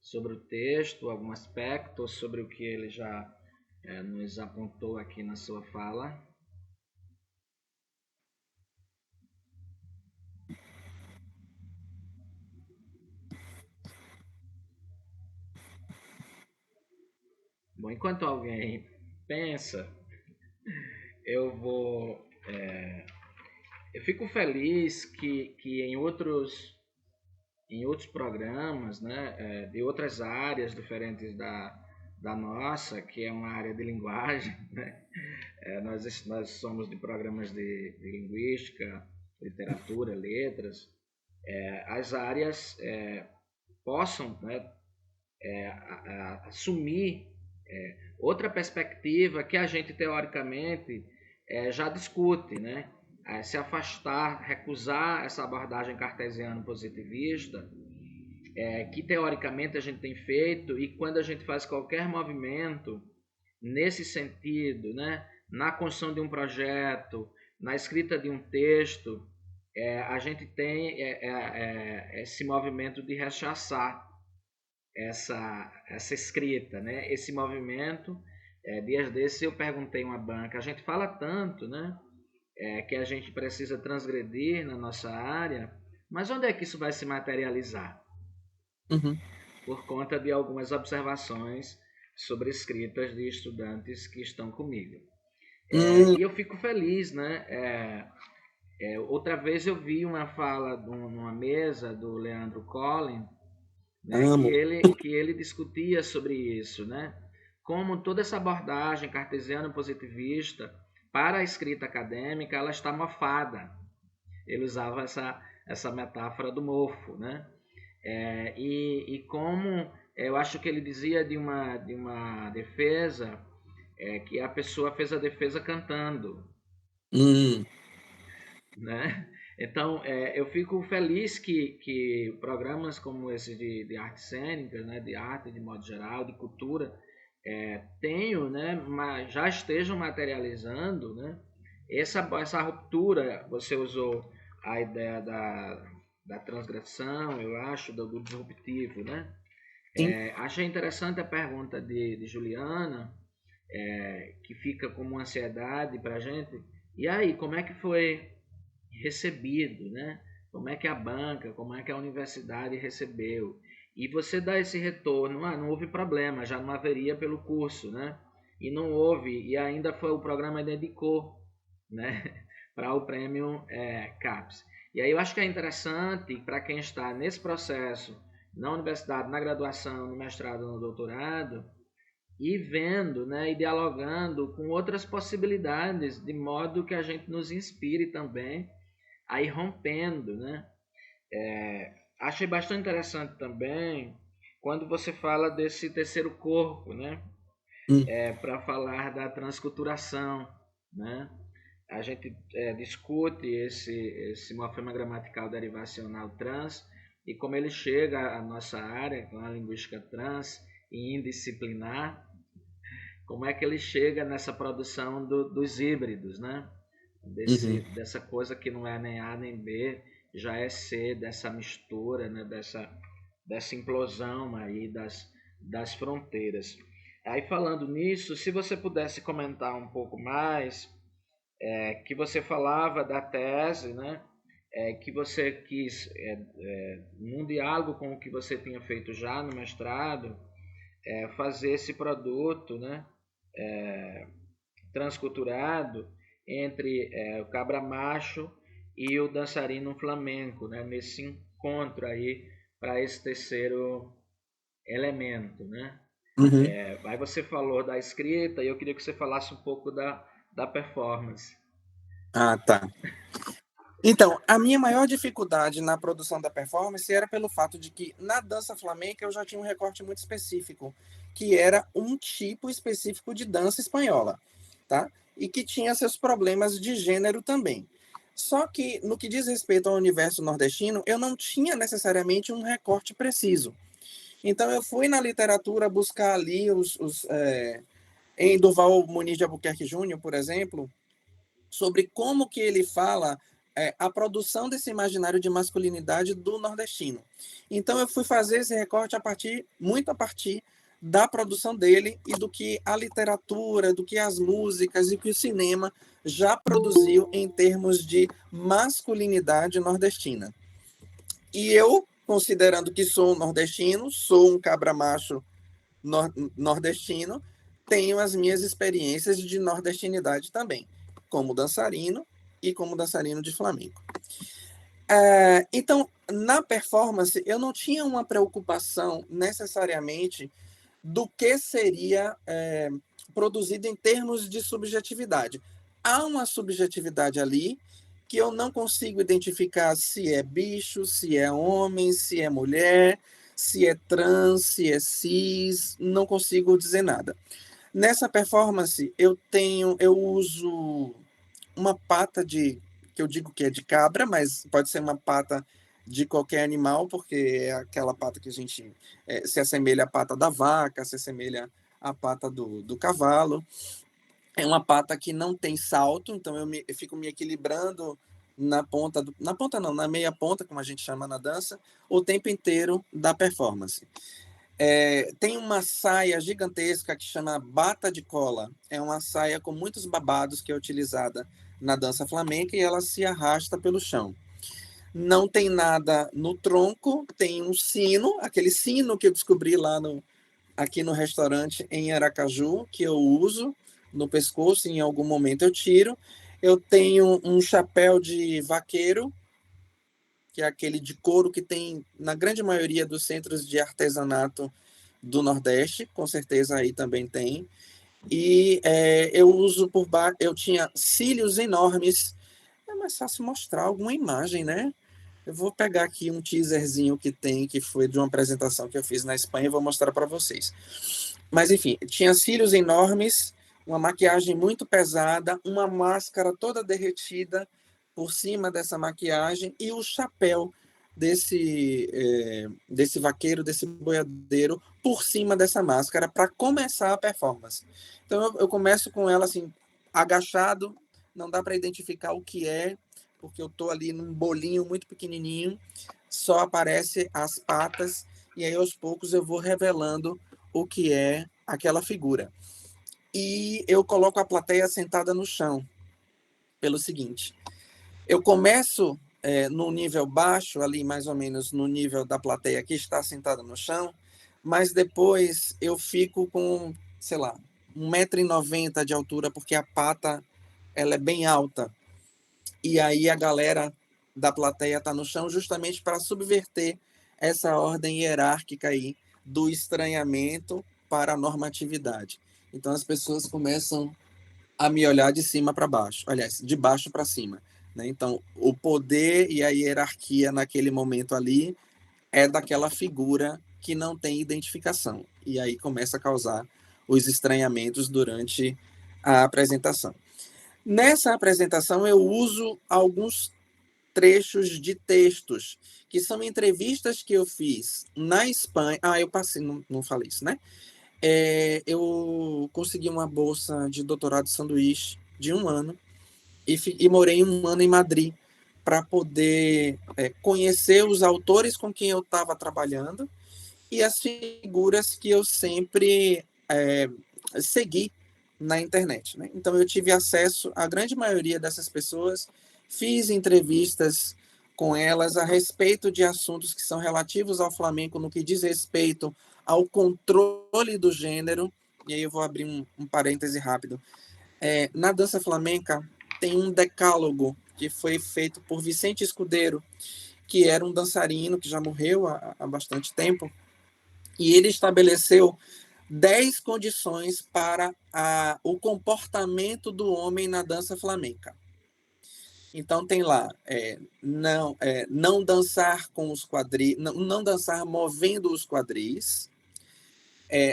sobre o texto, algum aspecto, ou sobre o que ele já nos apontou aqui na sua fala? Bom, enquanto alguém pensa, eu vou. Eu fico feliz que em outros programas, né, de outras áreas diferentes da nossa, que é uma área de linguagem, né, nós somos de programas de linguística, literatura, letras, as áreas possam, né, assumir outra perspectiva que a gente teoricamente já discute, né? Se afastar, recusar essa abordagem cartesiano-positivista, que teoricamente a gente tem feito, e quando a gente faz qualquer movimento nesse sentido, né? Na construção de um projeto, na escrita de um texto, a gente tem esse movimento de rechaçar essa escrita, né? Esse movimento. Dias desses eu perguntei uma banca, a gente fala tanto, né? Que a gente precisa transgredir na nossa área, mas onde é que isso vai se materializar? Uhum. Por conta de algumas observações sobre escritas de estudantes que estão comigo. E eu fico feliz, né? Outra vez eu vi uma fala numa mesa do Leandro Collin, né, que ele discutia sobre isso, né? Como toda essa abordagem cartesiano-positivista para a escrita acadêmica, ela está mofada. Ele usava essa metáfora do mofo, né? E como eu acho que ele dizia de uma defesa, que a pessoa fez a defesa cantando, né? Então, eu fico feliz que programas como esse de artes cênicas, né, de arte de modo geral, de cultura, tenham, né, já estejam materializando, né, essa ruptura. Você usou a ideia da transgressão, eu acho, do disruptivo, né? Achei interessante a pergunta de Juliana, que fica como ansiedade para a gente. E aí, como é que foi recebido, né? Como é que a banca, como é que a universidade recebeu? E você dá esse retorno, não houve problema, já não haveria pelo curso, né? E não houve, e ainda foi o programa dedicou, né? Para o prêmio CAPES. E aí eu acho que é interessante para quem está nesse processo, na universidade, na graduação, no mestrado, no doutorado, e vendo, né, e dialogando com outras possibilidades, de modo que a gente nos inspire também a ir rompendo, né? Achei bastante interessante também quando você fala desse terceiro corpo, né? Para falar da transculturação, né? A gente discute esse morfema gramatical derivacional trans e como ele chega à nossa área, com a linguística trans e indisciplinar, como é que ele chega nessa produção dos híbridos, né? dessa coisa que não é nem A nem B, já é C, dessa mistura, né? dessa implosão aí das fronteiras. Aí falando nisso, se você pudesse comentar um pouco mais, que você falava da tese, né? Que você quis, num diálogo com o que você tinha feito já no mestrado, fazer esse produto, né? Transculturado entre o cabra macho e o dançarino flamenco, né? Nesse encontro aí para esse terceiro elemento, né? Aí você falou da escrita e eu queria que você falasse um pouco da performance. Ah, tá. Então, a minha maior dificuldade na produção da performance era pelo fato de que na dança flamenca eu já tinha um recorte muito específico, que era um tipo específico de dança espanhola, tá? E que tinha seus problemas de gênero também. Só que, no que diz respeito ao universo nordestino, eu não tinha necessariamente um recorte preciso. Então, eu fui na literatura buscar ali em Durval Muniz de Albuquerque Júnior, por exemplo, sobre como que ele fala a produção desse imaginário de masculinidade do nordestino. Então, eu fui fazer esse recorte muito a partir da produção dele e do que a literatura, do que as músicas e que o cinema já produziu em termos de masculinidade nordestina. E eu, considerando que sou um nordestino, sou um cabra macho nordestino, tenho as minhas experiências de nordestinidade também, como dançarino e como dançarino de flamenco. Então, na performance, eu não tinha uma preocupação necessariamente do que seria produzido em termos de subjetividade. Há uma subjetividade ali que eu não consigo identificar se é bicho, se é homem, se é mulher, se é trans, se é cis, não consigo dizer nada. Nessa performance, eu uso uma pata que eu digo que é de cabra, mas pode ser uma pata de qualquer animal, porque é aquela pata que a gente se assemelha à pata da vaca, se assemelha à pata do cavalo. É uma pata que não tem salto, então eu fico me equilibrando na meia ponta, como a gente chama na dança, o tempo inteiro da performance. Tem uma saia gigantesca que chama bata de cola. É uma saia com muitos babados que é utilizada na dança flamenca e ela se arrasta pelo chão. Não tem nada no tronco, tem um sino, aquele sino que eu descobri aqui no restaurante em Aracaju, que eu uso no pescoço, em algum momento eu tiro. Eu tenho um chapéu de vaqueiro, que é aquele de couro que tem na grande maioria dos centros de artesanato do Nordeste, com certeza aí também tem. E eu uso por baixo, eu tinha cílios enormes. É mais fácil mostrar alguma imagem, né? Eu vou pegar aqui um teaserzinho que foi de uma apresentação que eu fiz na Espanha e vou mostrar para vocês. Mas, enfim, tinha cílios enormes, uma maquiagem muito pesada, uma máscara toda derretida por cima dessa maquiagem e o chapéu desse vaqueiro, desse boiadeiro, por cima dessa máscara para começar a performance. Então, eu começo com ela assim, agachado, não dá para identificar o que é, porque eu estou ali num bolinho muito pequenininho, só aparece as patas, e aí aos poucos eu vou revelando o que é aquela figura. E eu coloco a plateia sentada no chão, pelo seguinte, eu começo no nível baixo, ali mais ou menos no nível da plateia que está sentada no chão, mas depois eu fico com, sei lá, 1,90 m de altura, porque a pata ela é bem alta. E aí a galera da plateia está no chão justamente para subverter essa ordem hierárquica aí do estranhamento para a normatividade. Então as pessoas começam a me olhar de cima para baixo, aliás, de baixo para cima, né? Então o poder e a hierarquia naquele momento ali é daquela figura que não tem identificação. E aí começa a causar os estranhamentos durante a apresentação. Nessa apresentação, eu uso alguns trechos de textos, que são entrevistas que eu fiz na Espanha. Eu passei, não falei isso, né? Eu consegui uma bolsa de doutorado de sanduíche de 1 ano e morei 1 ano em Madrid para poder conhecer os autores com quem eu estava trabalhando e as figuras que eu sempre segui na internet, né? Então eu tive acesso à grande maioria dessas pessoas, fiz entrevistas com elas a respeito de assuntos que são relativos ao flamenco no que diz respeito ao controle do gênero. E aí eu vou abrir um parêntese rápido. Na dança flamenca tem um decálogo que foi feito por Vicente Escudeiro, que era um dançarino que já morreu há bastante tempo, e ele estabeleceu 10 condições para o comportamento do homem na dança flamenca. Então tem lá, não dançar com os quadris, não dançar movendo os quadris,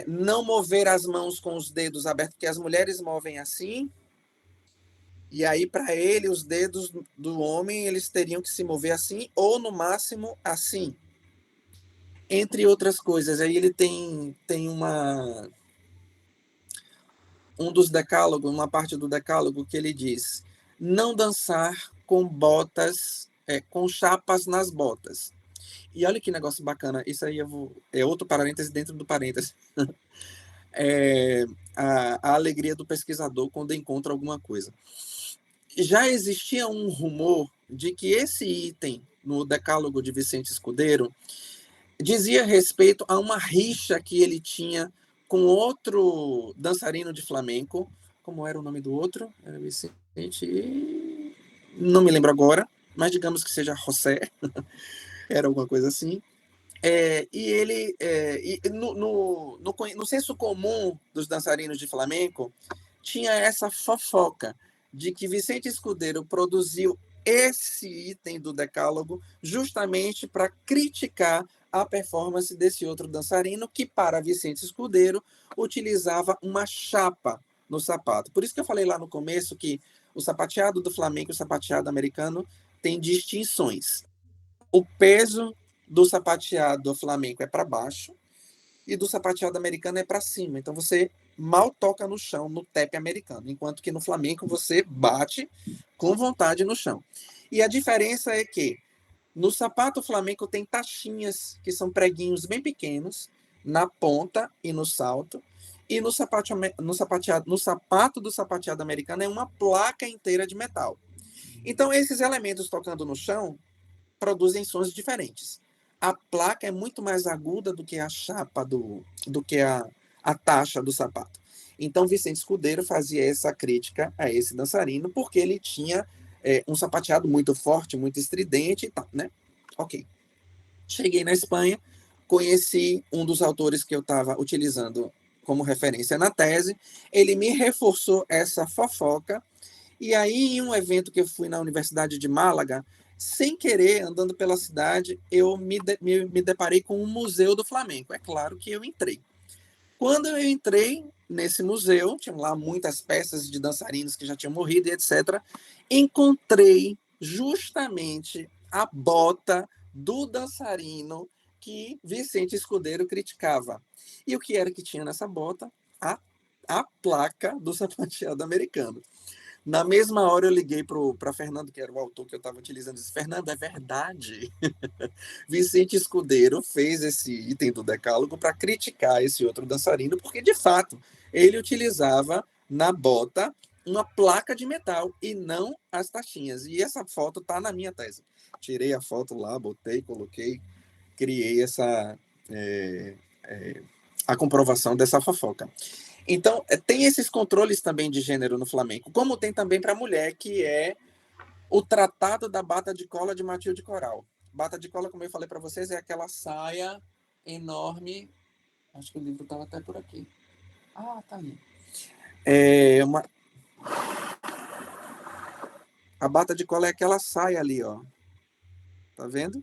não mover as mãos com os dedos abertos, porque as mulheres movem assim, e aí para ele os dedos do homem eles teriam que se mover assim, ou no máximo assim. Entre outras coisas, aí ele tem um dos decálogos, uma parte do decálogo que ele diz: não dançar com botas, com chapas nas botas. E olha que negócio bacana, isso aí é outro parêntese dentro do parêntese. A alegria do pesquisador quando encontra alguma coisa. Já existia um rumor de que esse item no decálogo de Vicente Escudeiro dizia respeito a uma rixa que ele tinha com outro dançarino de flamenco. Como era o nome do outro? Era Vicente... Não me lembro agora, mas digamos que seja José. Era alguma coisa assim. E ele... no senso comum dos dançarinos de flamenco, tinha essa fofoca de que Vicente Escudeiro produziu esse item do decálogo justamente para criticar a performance desse outro dançarino que, para Vicente Escudeiro, utilizava uma chapa no sapato. Por isso que eu falei lá no começo que o sapateado do flamenco e o sapateado americano tem distinções. O peso do sapateado flamenco é para baixo e do sapateado americano é para cima. Então você mal toca no chão no tap americano, enquanto que no flamenco você bate com vontade no chão. E a diferença é que no sapato flamenco tem taxinhas, que são preguinhos bem pequenos, na ponta e no salto. E no sapato do sapateado americano é uma placa inteira de metal. Então, esses elementos tocando no chão produzem sons diferentes. A placa é muito mais aguda do que a chapa, do que a taxa do sapato. Então, Vicente Escudeiro fazia essa crítica a esse dançarino, porque ele tinha um sapateado muito forte, muito estridente e tal, né? Ok. Cheguei na Espanha, conheci um dos autores que eu estava utilizando como referência na tese, ele me reforçou essa fofoca, e aí em um evento que eu fui na Universidade de Málaga, sem querer, andando pela cidade, eu me deparei com um museu do flamenco. É claro que eu entrei. Quando eu entrei nesse museu, tinha lá muitas peças de dançarinos que já tinham morrido e etc. Encontrei justamente a bota do dançarino que Vicente Escudeiro criticava. E o que era que tinha nessa bota? A placa do sapateado americano. Na mesma hora eu liguei para Fernando, que era o autor que eu estava utilizando, disse: Fernando, é verdade. Vicente Escudeiro fez esse item do decálogo para criticar esse outro dançarino, porque, de fato, ele utilizava na bota uma placa de metal e não as taxinhas. E essa foto está na minha tese. Tirei a foto lá, botei, coloquei, criei a comprovação dessa fofoca. Então, tem esses controles também de gênero no flamenco, como tem também para a mulher, que é o Tratado da Bata de Cola de Matilde Coral. Bata de cola, como eu falei para vocês, é aquela saia enorme. Acho que o livro estava até por aqui. Ah, tá ali. A bata de cola é aquela saia ali, ó. Tá vendo?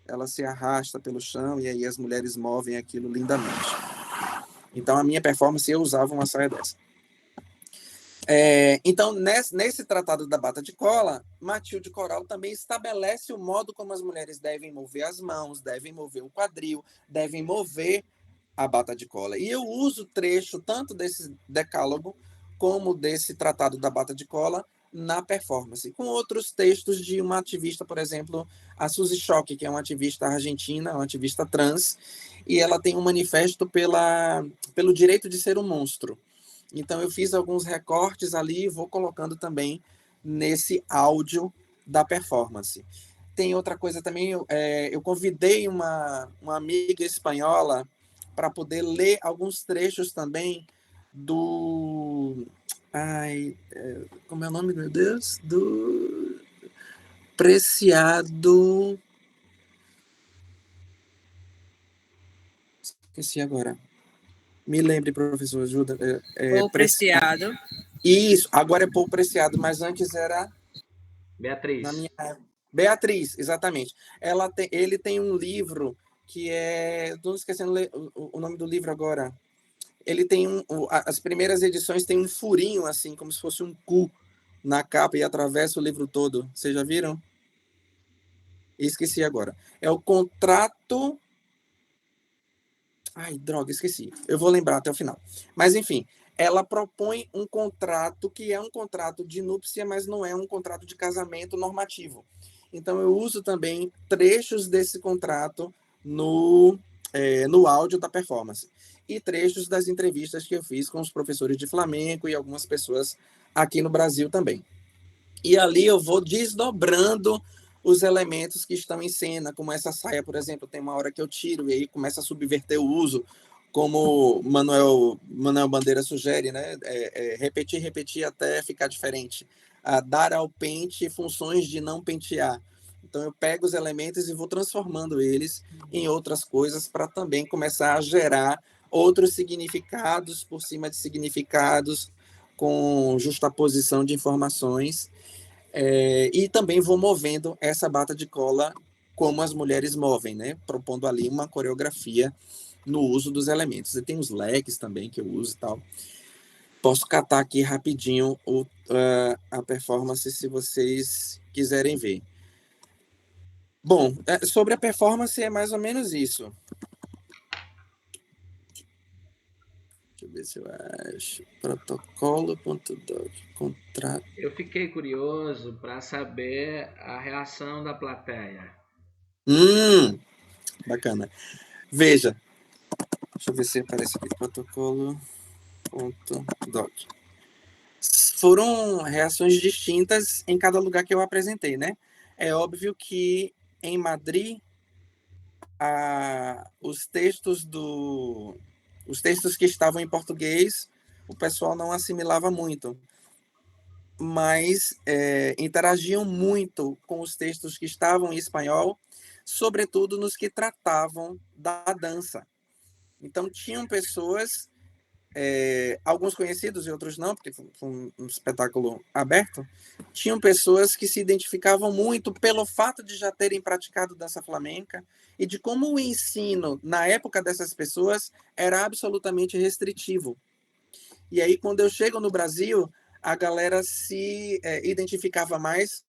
Ela se arrasta pelo chão e aí as mulheres movem aquilo lindamente. Então, a minha performance, eu usava uma saia dessa. Então, nesse Tratado da Bata de Cola, Matilde Coral também estabelece o modo como as mulheres devem mover as mãos, devem mover o quadril, devem mover a bata de cola. E eu uso trecho tanto desse decálogo como desse Tratado da Bata de Cola na performance, com outros textos de uma ativista, por exemplo, a Suzy Schock, que é uma ativista argentina, uma ativista trans, e ela tem um manifesto pelo direito de ser um monstro. Então, eu fiz alguns recortes ali e vou colocando também nesse áudio da performance. Tem outra coisa também, eu convidei uma amiga espanhola para poder ler alguns trechos também do... como é o nome, meu Deus? Do Preciado... Esqueci agora. Me lembre, professor, ajuda. Ou Preciado. Isso, agora é Paul Preciado, mas antes era... Beatriz. Na minha... Beatriz, exatamente. Ele tem um livro que é... Estou esquecendo o nome do livro agora. Ele tem as primeiras edições tem um furinho, assim, como se fosse um cu na capa e atravessa o livro todo. Vocês já viram? Esqueci agora. É o contrato... Ai, droga, esqueci. Eu vou lembrar até o final. Mas, enfim, ela propõe um contrato que é um contrato de núpcia, mas não é um contrato de casamento normativo. Então, eu uso também trechos desse contrato no áudio da performance. E trechos das entrevistas que eu fiz com os professores de flamenco e algumas pessoas aqui no Brasil também. E ali eu vou desdobrando os elementos que estão em cena, como essa saia, por exemplo, tem uma hora que eu tiro e aí começa a subverter o uso, como Manuel Bandeira sugere, né? Repetir até ficar diferente. Dar ao pente funções de não pentear. Então eu pego os elementos e vou transformando eles em outras coisas para também começar a gerar outros significados por cima de significados, com justaposição de informações. E também vou movendo essa bata de cola como as mulheres movem, né? Propondo ali uma coreografia no uso dos elementos. E tem os leques também que eu uso e tal. Posso catar aqui rapidinho a performance se vocês quiserem ver. Bom, sobre a performance é mais ou menos isso. Deixa eu ver se eu acho. Protocolo.doc, contrato. Eu fiquei curioso para saber a reação da plateia. Bacana. Veja. Deixa eu ver se aparece aqui. Protocolo.doc. Foram reações distintas em cada lugar que eu apresentei, né? É óbvio que em Madrid os textos que estavam em português o pessoal não assimilava muito, mas interagiam muito com os textos que estavam em espanhol, sobretudo nos que tratavam da dança. Então tinham pessoas, alguns conhecidos e outros não, porque foi um espetáculo aberto, tinham pessoas que se identificavam muito pelo fato de já terem praticado dança flamenca e de como o ensino, na época dessas pessoas, era absolutamente restritivo. E aí, quando eu chego no Brasil, a galera se identificava mais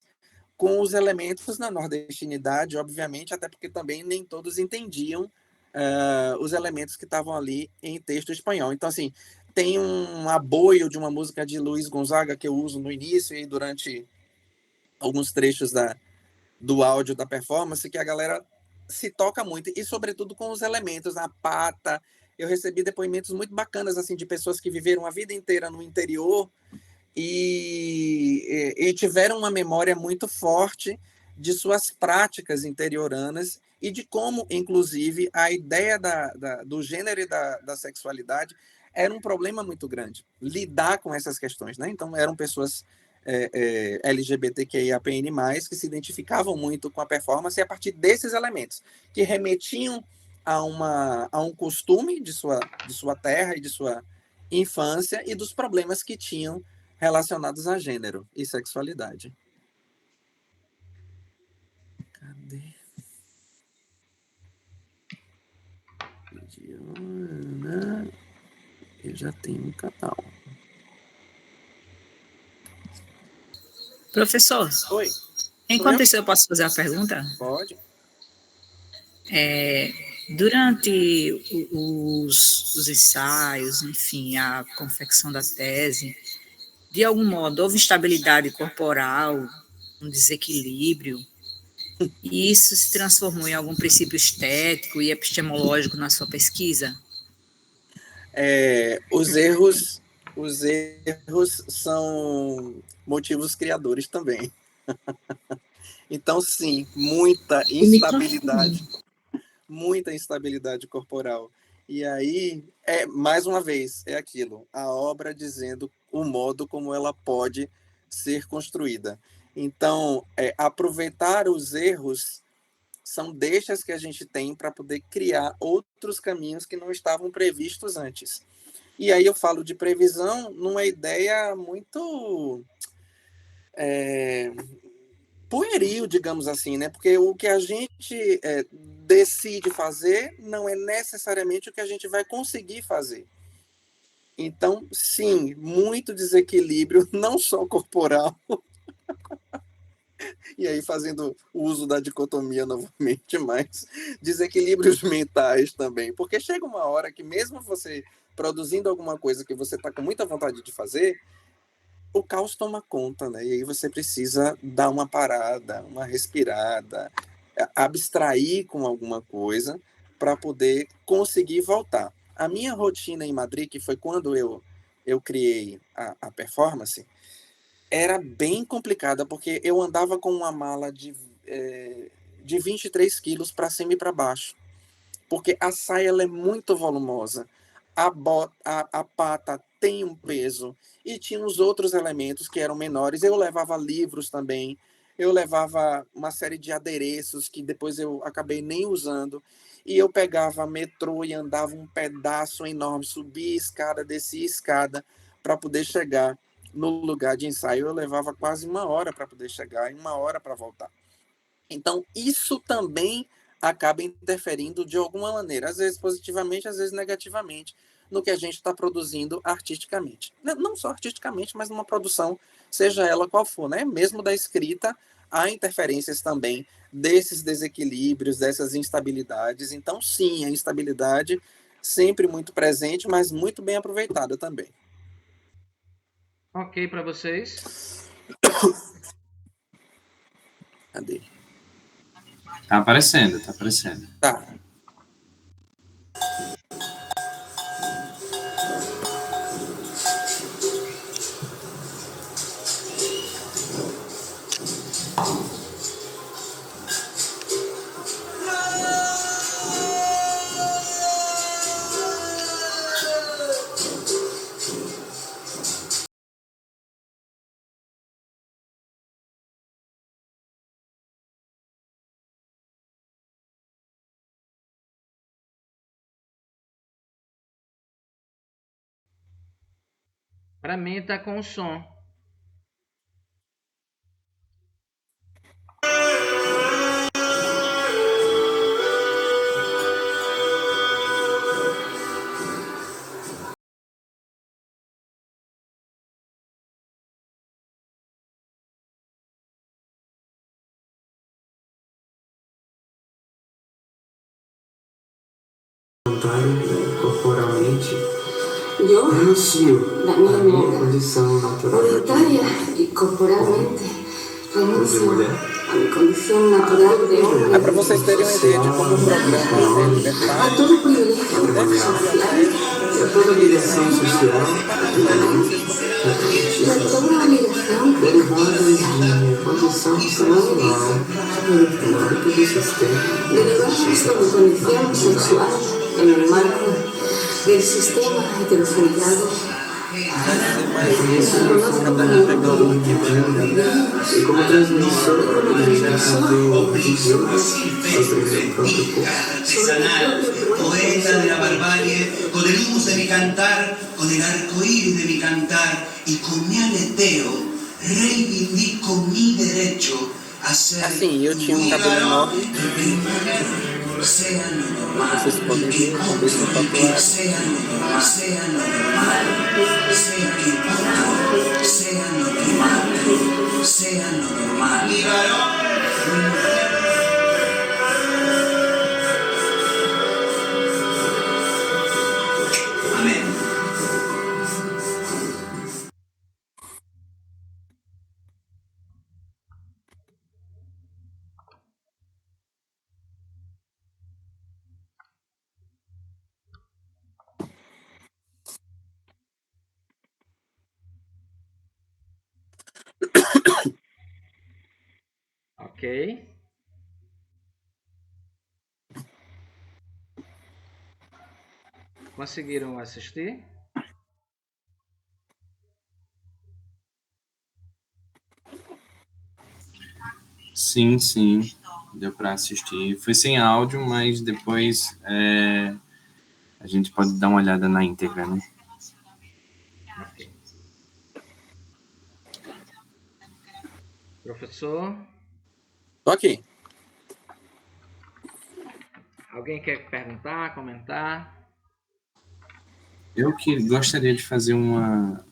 com os elementos na nordestinidade, obviamente, até porque também nem todos entendiam os elementos que estavam ali em texto espanhol. Então, assim, tem um aboio de uma música de Luiz Gonzaga que eu uso no início e durante alguns trechos do áudio da performance, que a galera se toca muito, e sobretudo com os elementos, na pata. Eu recebi depoimentos muito bacanas, assim, de pessoas que viveram a vida inteira no interior e tiveram uma memória muito forte de suas práticas interioranas e de como, inclusive, a ideia do gênero e da sexualidade era um problema muito grande, lidar com essas questões, né? Então, eram pessoas LGBTQIAPN+, que se identificavam muito com a performance a partir desses elementos, que remetiam a um costume de sua terra e de sua infância e dos problemas que tinham relacionados a gênero e sexualidade. Cadê? Eu já tenho um canal. Professor, Oi. Enquanto isso, eu posso fazer a pergunta? Pode. Durante os ensaios, enfim, a confecção da tese, de algum modo, houve instabilidade corporal, um desequilíbrio, e isso se transformou em algum princípio estético e epistemológico na sua pesquisa? Os erros são motivos criadores também. Então, sim, muita instabilidade corporal. E aí, mais uma vez, é aquilo, a obra dizendo o modo como ela pode ser construída. Então, aproveitar os erros são deixas que a gente tem para poder criar outros caminhos que não estavam previstos antes. E aí eu falo de previsão numa ideia muito pueril, digamos assim, né? Porque o que a gente decide fazer não é necessariamente o que a gente vai conseguir fazer. Então, sim, muito desequilíbrio, não só corporal, e aí fazendo uso da dicotomia novamente, mas desequilíbrios mentais também, porque chega uma hora que mesmo você produzindo alguma coisa que você está com muita vontade de fazer, o caos toma conta, né? E aí você precisa dar uma parada, uma respirada, abstrair com alguma coisa para poder conseguir voltar. A minha rotina em Madrid, que foi quando eu criei a performance, era bem complicada, porque eu andava com uma mala de 23 quilos para cima e para baixo, porque a saia ela é muito volumosa, a pata tem um peso, e tinha os outros elementos que eram menores. Eu levava livros também, eu levava uma série de adereços que depois eu acabei nem usando, e eu pegava metrô e andava um pedaço enorme, subia escada, descia escada, para poder chegar no lugar de ensaio. Eu levava quase 1 hora para poder chegar e 1 hora para voltar. Então, isso também acaba interferindo de alguma maneira, às vezes positivamente, às vezes negativamente, no que a gente está produzindo artisticamente. Não só artisticamente, mas numa produção, seja ela qual for, né? Mesmo da escrita, há interferências também desses desequilíbrios, dessas instabilidades. Então, sim, a instabilidade sempre muito presente, mas muito bem aproveitada também. Ok para vocês? Cadê? Tá aparecendo, tá aparecendo. Tá. Para mim tá com o som. Corporalmente, renuncio à minha condição natural y corporalmente de mulher. a mi condición natural de hombre, Para vocês terem uma ideia de como o programa é a libertário, todo privilegio social E a toda direção social y a toda obligación derivada de minha condição sexual no âmbito do sistema. derivada de mi condición sexual en el marco del sistema heterosexual. Isso eu sou como e como transmissor do sobre meu próprio corpo. Poeta de la barbarie, con el humus de mi cantar, con el arco iris de mi cantar y con mi aleteo, reivindico mi derecho a ser assim, eu tinha um cabelo enorme, sea lo normal, vocês podem ver, com esse tatuado. sea lo normal, sea lo normal, sea que importa, sea lo normal, sea lo normal. Mi varón. Ok. Conseguiram assistir? Sim, sim, deu para assistir. Foi sem áudio, mas depois a gente pode dar uma olhada na íntegra, né? Ok. Professor, Tô aqui. alguém quer perguntar, comentar? Eu que gostaria de fazer uma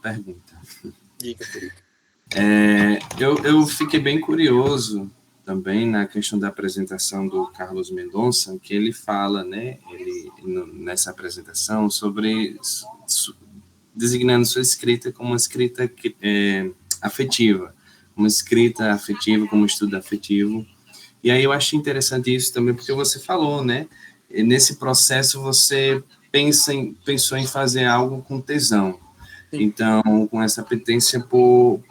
pergunta. Diga, Felipe. Eu fiquei bem curioso também na questão da apresentação do Carlos Mendonça, que ele fala, né, nessa apresentação, sobre designando sua escrita como uma escrita afetiva, uma escrita afetiva, como estudo afetivo. E aí eu achei interessante isso também, porque você falou, né, nesse processo você pensou em fazer algo com tesão. Sim. Então, com essa apetência com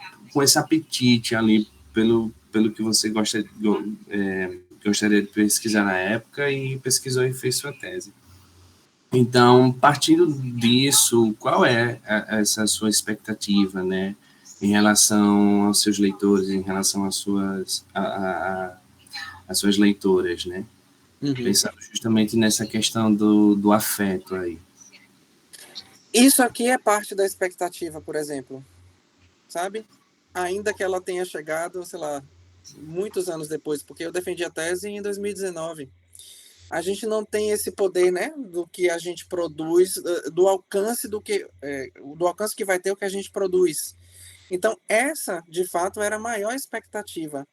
esse apetite ali pelo que você gostaria de pesquisar na época e pesquisou e fez sua tese. Então, partindo disso, qual é essa sua expectativa, né, em relação aos seus leitores, em relação às suas leitoras, né? Uhum. Pensando justamente nessa questão do afeto aí. Isso aqui é parte da expectativa, por exemplo, sabe? Ainda que ela tenha chegado, sei lá, muitos anos depois, porque eu defendi a tese em 2019. A gente não tem esse poder, né, do que a gente produz, do alcance do alcance que vai ter o que a gente produz. Então, essa, de fato, era a maior expectativa,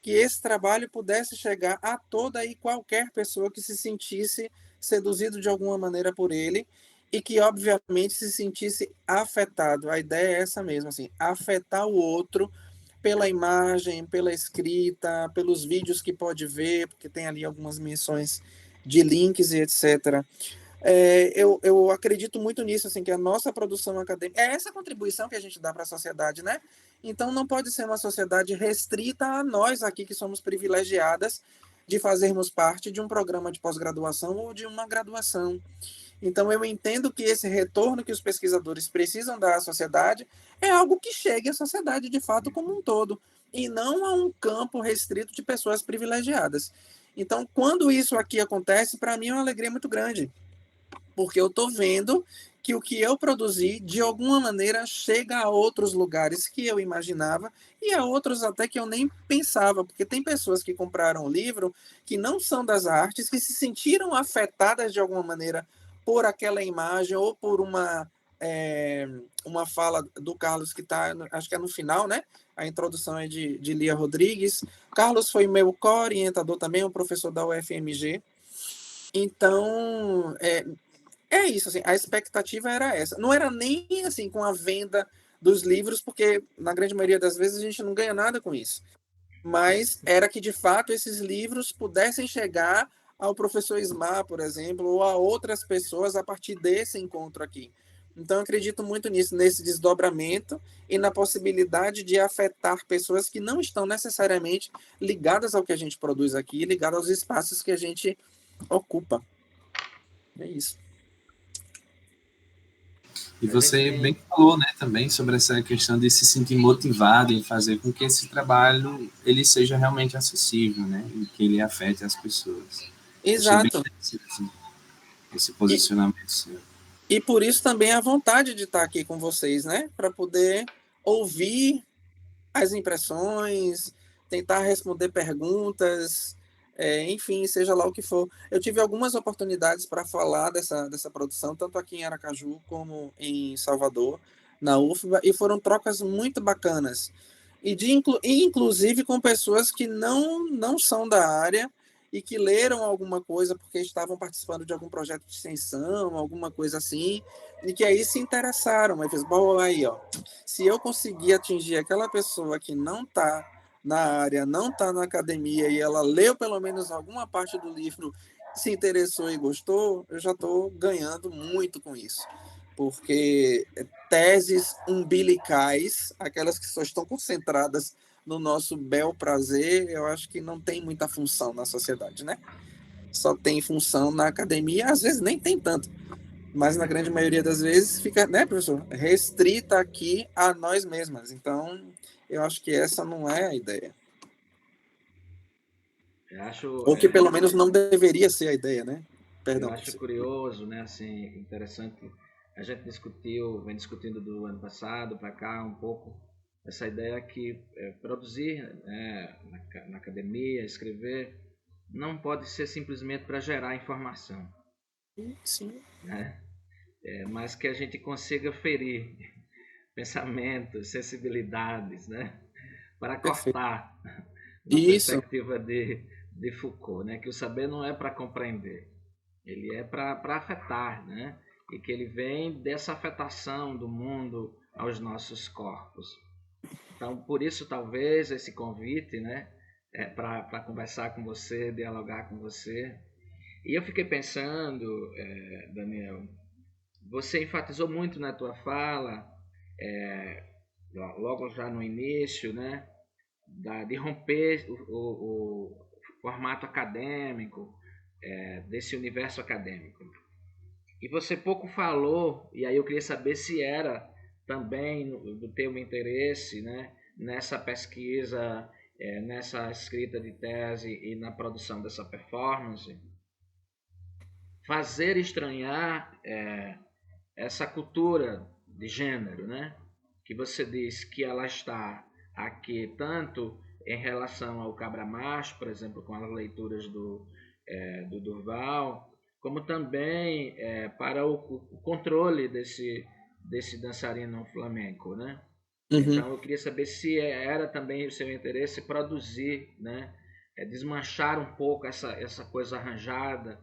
que esse trabalho pudesse chegar a toda e qualquer pessoa que se sentisse seduzido de alguma maneira por ele e que, obviamente, se sentisse afetado. A ideia é essa mesmo, assim, afetar o outro pela imagem, pela escrita, pelos vídeos que pode ver, porque tem ali algumas menções de links e etc. Eu acredito muito nisso, assim, que a nossa produção acadêmica é essa contribuição que a gente dá para a sociedade, né? Então não pode ser uma sociedade restrita a nós aqui que somos privilegiadas de fazermos parte de um programa de pós-graduação ou de uma graduação. Então eu entendo que esse retorno que os pesquisadores precisam dar à sociedade é algo que chegue à sociedade de fato como um todo, e não a um campo restrito de pessoas privilegiadas. Então, quando isso aqui acontece, para mim é uma alegria muito grande, porque eu estou vendo que o que eu produzi, de alguma maneira, chega a outros lugares que eu imaginava e a outros até que eu nem pensava, porque tem pessoas que compraram o livro que não são das artes, que se sentiram afetadas de alguma maneira por aquela imagem ou por uma fala do Carlos que está, acho que é no final, né? A introdução é de Lia Rodrigues. Carlos foi meu co-orientador também, um professor da UFMG. Então, é isso, assim, a expectativa era essa. Não era nem assim com a venda dos livros, porque na grande maioria das vezes a gente não ganha nada com isso. Mas era que, de fato, esses livros pudessem chegar ao professor Ismar, por exemplo, ou a outras pessoas a partir desse encontro aqui. Então, eu acredito muito nisso, nesse desdobramento e na possibilidade de afetar pessoas que não estão necessariamente ligadas ao que a gente produz aqui, ligadas aos espaços que a gente ocupa. É isso. E você bem falou, né, também sobre essa questão de se sentir motivado em fazer com que esse trabalho ele seja realmente acessível, né, e que ele afete as pessoas. Exato. Esse posicionamento seu. E por isso também a vontade de estar aqui com vocês, né, para poder ouvir as impressões, tentar responder perguntas, enfim, seja lá o que for. Eu tive algumas oportunidades para falar dessa produção, tanto aqui em Aracaju como em Salvador, na UFBA, e foram trocas muito bacanas. E inclusive com pessoas que não são da área e que leram alguma coisa porque estavam participando de algum projeto de extensão, alguma coisa assim, e que aí se interessaram. Aí fez, bom, aí, ó, se eu conseguir atingir aquela pessoa que não está na área, não está na academia, e ela leu pelo menos alguma parte do livro, se interessou e gostou, eu já estou ganhando muito com isso. Porque teses umbilicais, aquelas que só estão concentradas no nosso bel prazer, eu acho que não tem muita função na sociedade, né? Só tem função na academia, às vezes nem tem tanto, mas na grande maioria das vezes fica, né, professor, restrita aqui a nós mesmas. Então, eu acho que essa não é a ideia. Eu acho, Ou que pelo menos não deveria ser a ideia, né? Perdão. Eu acho curioso, né, assim, interessante. A gente vem discutindo do ano passado para cá um pouco essa ideia que produzir, né, na academia, escrever, não pode ser simplesmente para gerar informação. Sim. Né? Mas que a gente consiga ferir pensamentos, sensibilidades, né? Para cortar na perspectiva de Foucault, né? Que o saber não é para compreender, ele é para afetar, né? E que ele vem dessa afetação do mundo aos nossos corpos. Então, por isso, talvez, esse convite, né? Para conversar com você, dialogar com você. E eu fiquei pensando, Daniel, você enfatizou muito na tua fala, logo já no início, né? De romper o formato acadêmico, desse universo acadêmico. E você pouco falou, e aí eu queria saber se era também do teu interesse, né, nessa pesquisa, nessa escrita de tese e na produção dessa performance, fazer estranhar essa cultura de gênero, né, que você diz que ela está aqui tanto em relação ao Cabra Macho, por exemplo, com as leituras do Durval, como também para o controle desse dançarino flamenco, né? Uhum. Então eu queria saber se era também o seu interesse produzir, né? Desmanchar um pouco essa coisa arranjada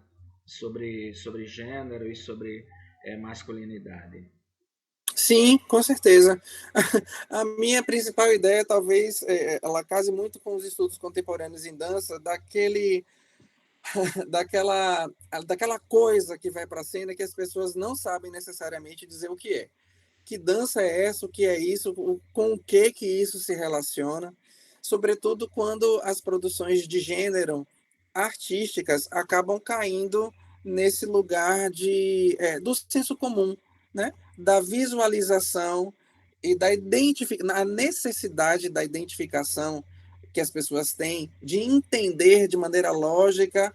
sobre gênero e sobre masculinidade. Sim, com certeza. A minha principal ideia, talvez, ela case muito com os estudos contemporâneos em dança, daquela coisa que vai para a cena que as pessoas não sabem necessariamente dizer o que é. Que dança é essa, o que é isso, com o que isso se relaciona, sobretudo quando as produções de gênero artísticas acabam caindo nesse lugar do senso comum, né? Da visualização e a necessidade da identificação que as pessoas têm de entender de maneira lógica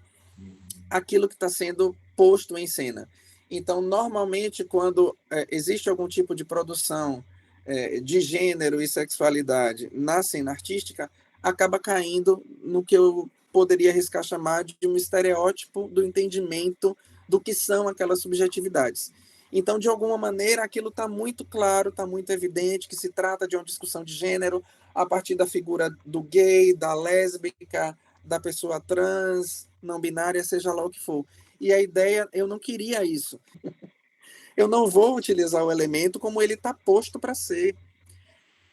aquilo que está sendo posto em cena. Então, normalmente, quando existe algum tipo de produção de gênero e sexualidade na cena artística, acaba caindo no que eu poderia arriscar chamar de um estereótipo do entendimento do que são aquelas subjetividades. Então, de alguma maneira, aquilo está muito claro, está muito evidente que se trata de uma discussão de gênero a partir da figura do gay, da lésbica, da pessoa trans, não binária, seja lá o que for. E a ideia, eu não queria isso. Eu não vou utilizar o elemento como ele está posto para ser.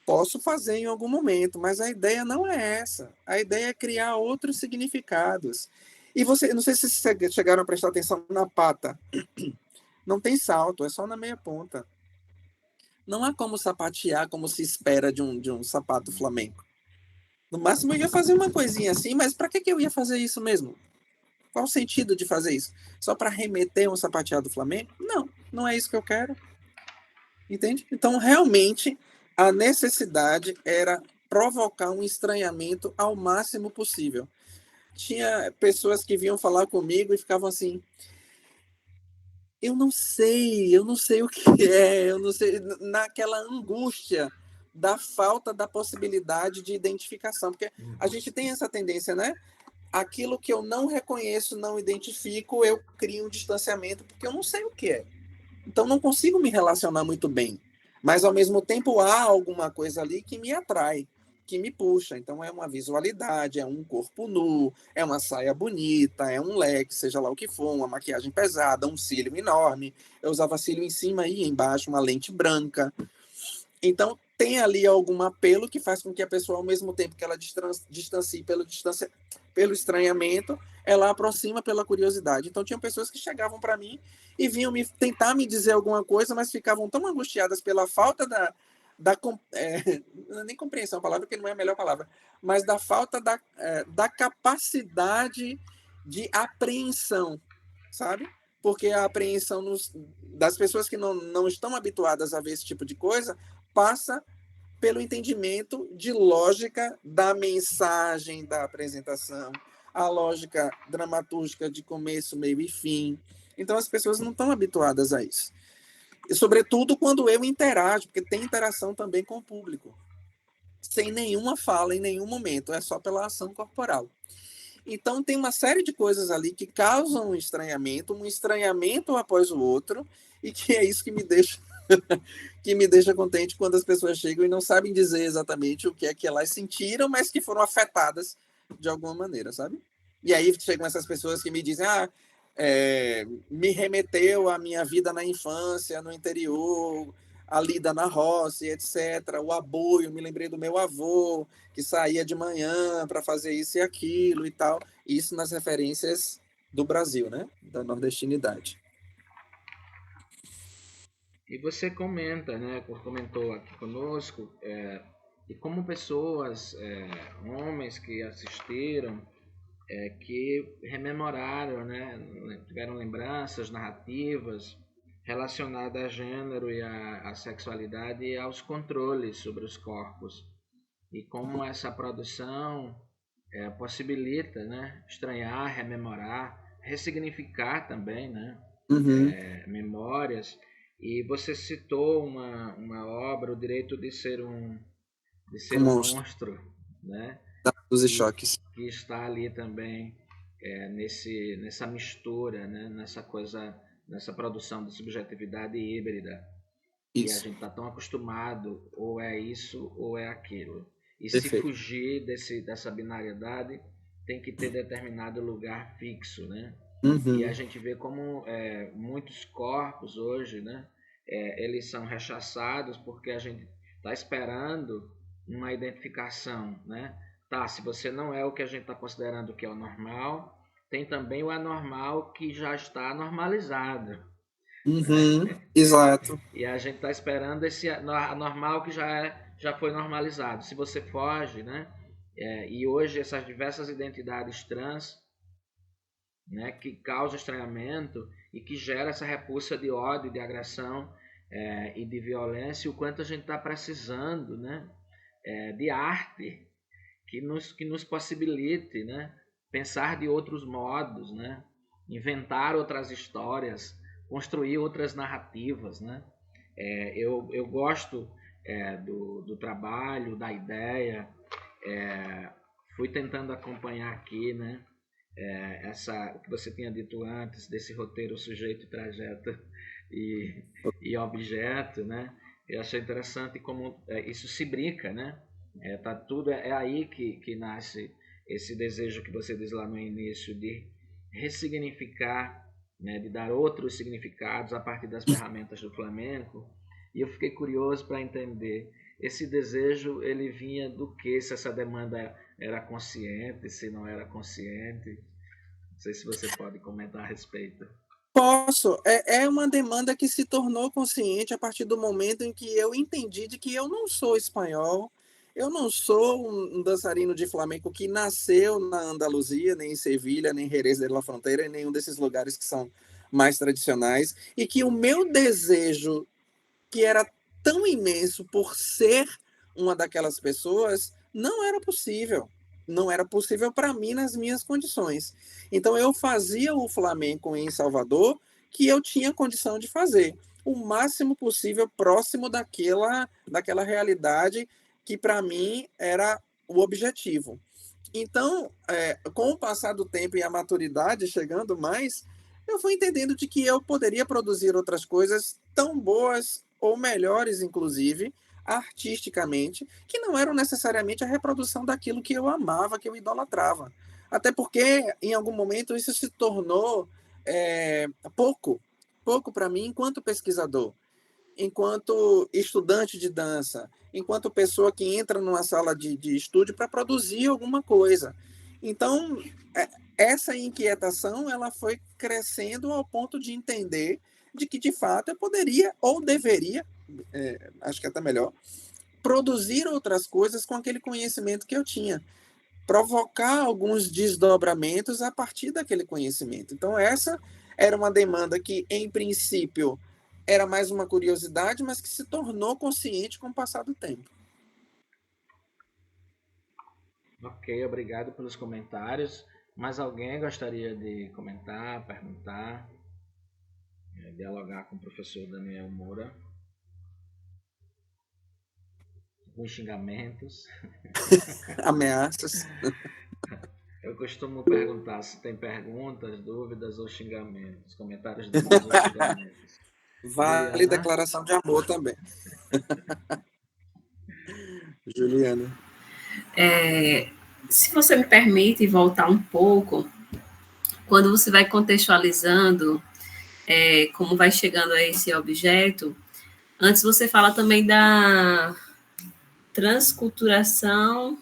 Posso fazer em algum momento, mas a ideia não é essa. A ideia é criar outros significados. E você, não sei se vocês chegaram a prestar atenção na pata. Não tem salto, é só na meia ponta. Não há como sapatear como se espera de um sapato flamenco. No máximo eu ia fazer uma coisinha assim, mas para que eu ia fazer isso mesmo? Qual o sentido de fazer isso? Só para remeter um sapateado flamenco? Não, não é isso que eu quero. Entende? Então, realmente, a necessidade era provocar um estranhamento ao máximo possível. Tinha pessoas que vinham falar comigo e ficavam assim... Eu não sei o que é, eu não sei, naquela angústia da falta da possibilidade de identificação, porque a gente tem essa tendência, né? Aquilo que eu não reconheço, não identifico, eu crio um distanciamento, porque eu não sei o que é. Então, não consigo me relacionar muito bem, mas, ao mesmo tempo, há alguma coisa ali que me atrai, que me puxa. Então, é uma visualidade, é um corpo nu, é uma saia bonita, é um leque, seja lá o que for, uma maquiagem pesada, um cílio enorme. Eu usava cílio em cima e embaixo, uma lente branca. Então, tem ali algum apelo que faz com que a pessoa, ao mesmo tempo que ela distancie pelo estranhamento, ela aproxima pela curiosidade. Então, tinham pessoas que chegavam para mim e vinham tentar me dizer alguma coisa, mas ficavam tão angustiadas pela falta nem compreensão a palavra, porque não é a melhor palavra, mas da falta da capacidade de apreensão, sabe? Porque a apreensão das pessoas que não estão habituadas a ver esse tipo de coisa passa pelo entendimento de lógica da mensagem da apresentação, a lógica dramatúrgica de começo, meio e fim. Então, as pessoas não estão habituadas a isso. E, sobretudo, quando eu interajo, porque tem interação também com o público, sem nenhuma fala em nenhum momento, é só pela ação corporal. Então, tem uma série de coisas ali que causam um estranhamento após o outro, e que é isso que me deixa que me deixa contente quando as pessoas chegam e não sabem dizer exatamente o que é que elas sentiram, mas que foram afetadas de alguma maneira, sabe? E aí chegam essas pessoas que me dizem, me remeteu à minha vida na infância, no interior, a lida na roça, etc. O aboio, me lembrei do meu avô, que saía de manhã para fazer isso e aquilo e tal. Isso nas referências do Brasil, né? Da nordestinidade. E você comenta, né? Comentou aqui conosco, e como pessoas, homens que assistiram, que rememoraram, né? Tiveram lembranças narrativas relacionada a gênero e a sexualidade e aos controles sobre os corpos. E como essa produção possibilita, né, estranhar, rememorar, ressignificar também, né, memórias. E você citou uma obra, O Direito de Ser um Monstro, né, dos choques, que está ali também nessa mistura, né, nessa produção de subjetividade híbrida. Isso. E a gente está tão acostumado, ou é isso ou é aquilo. E Perfeito. Se fugir dessa binariedade, tem que ter determinado lugar fixo, né? E a gente vê como muitos corpos hoje, né, eles são rechaçados porque a gente está esperando uma identificação, né? Tá, se você não é o que a gente está considerando que é o normal, tem também o anormal que já está normalizado. Exato. E a gente está esperando esse anormal que já foi normalizado. Se você foge, né? E hoje essas diversas identidades trans, né, que causam estranhamento e que gera essa repulsa de ódio, de agressão e de violência, o quanto a gente está precisando, né, de arte que nos possibilite, né, pensar de outros modos, né, inventar outras histórias, construir outras narrativas, né. Eu gosto do trabalho, da ideia, fui tentando acompanhar aqui, né, o que você tinha dito antes, desse roteiro sujeito, trajeto e objeto, né. Eu achei interessante como isso se brinca, né. É aí que nasce esse desejo que você diz lá no início de ressignificar, né, de dar outros significados a partir das ferramentas do flamenco. E eu fiquei curioso para entender, esse desejo, ele vinha do quê? Se essa demanda era consciente, se não era consciente? Não sei se você pode comentar a respeito. Posso. É uma demanda que se tornou consciente a partir do momento em que eu entendi de que eu não sou espanhol, eu não sou um dançarino de flamenco que nasceu na Andaluzia, nem em Sevilha, nem em Jerez de la Frontera, em nenhum desses lugares que são mais tradicionais, e que o meu desejo, que era tão imenso por ser uma daquelas pessoas, não era possível. Não era possível para mim nas minhas condições. Então, eu fazia o flamenco em Salvador, que eu tinha condição de fazer, o máximo possível próximo daquela realidade que, para mim, era o objetivo. Então, com o passar do tempo e a maturidade chegando mais, eu fui entendendo de que eu poderia produzir outras coisas tão boas ou melhores, inclusive, artisticamente, que não eram necessariamente a reprodução daquilo que eu amava, que eu idolatrava. Até porque, em algum momento, isso se tornou pouco para mim enquanto pesquisador, enquanto estudante de dança, enquanto pessoa que entra numa sala de estúdio para produzir alguma coisa. Então, essa inquietação ela foi crescendo ao ponto de entender de que, de fato, eu poderia ou deveria, acho que até melhor, produzir outras coisas com aquele conhecimento que eu tinha, provocar alguns desdobramentos a partir daquele conhecimento. Então, essa era uma demanda que, em princípio, era mais uma curiosidade, mas que se tornou consciente com o passar do tempo. Ok, obrigado pelos comentários. Mais alguém gostaria de comentar, perguntar, dialogar com o professor Daniel Moura? Com xingamentos. Ameaças. Eu costumo perguntar se tem perguntas, dúvidas ou xingamentos. Comentários, dúvidas ou xingamentos. Vale Juliana? declaração de amor também. Juliana. Se você me permite voltar um pouco, quando você vai contextualizando como vai chegando a esse objeto, antes você fala também da transculturação,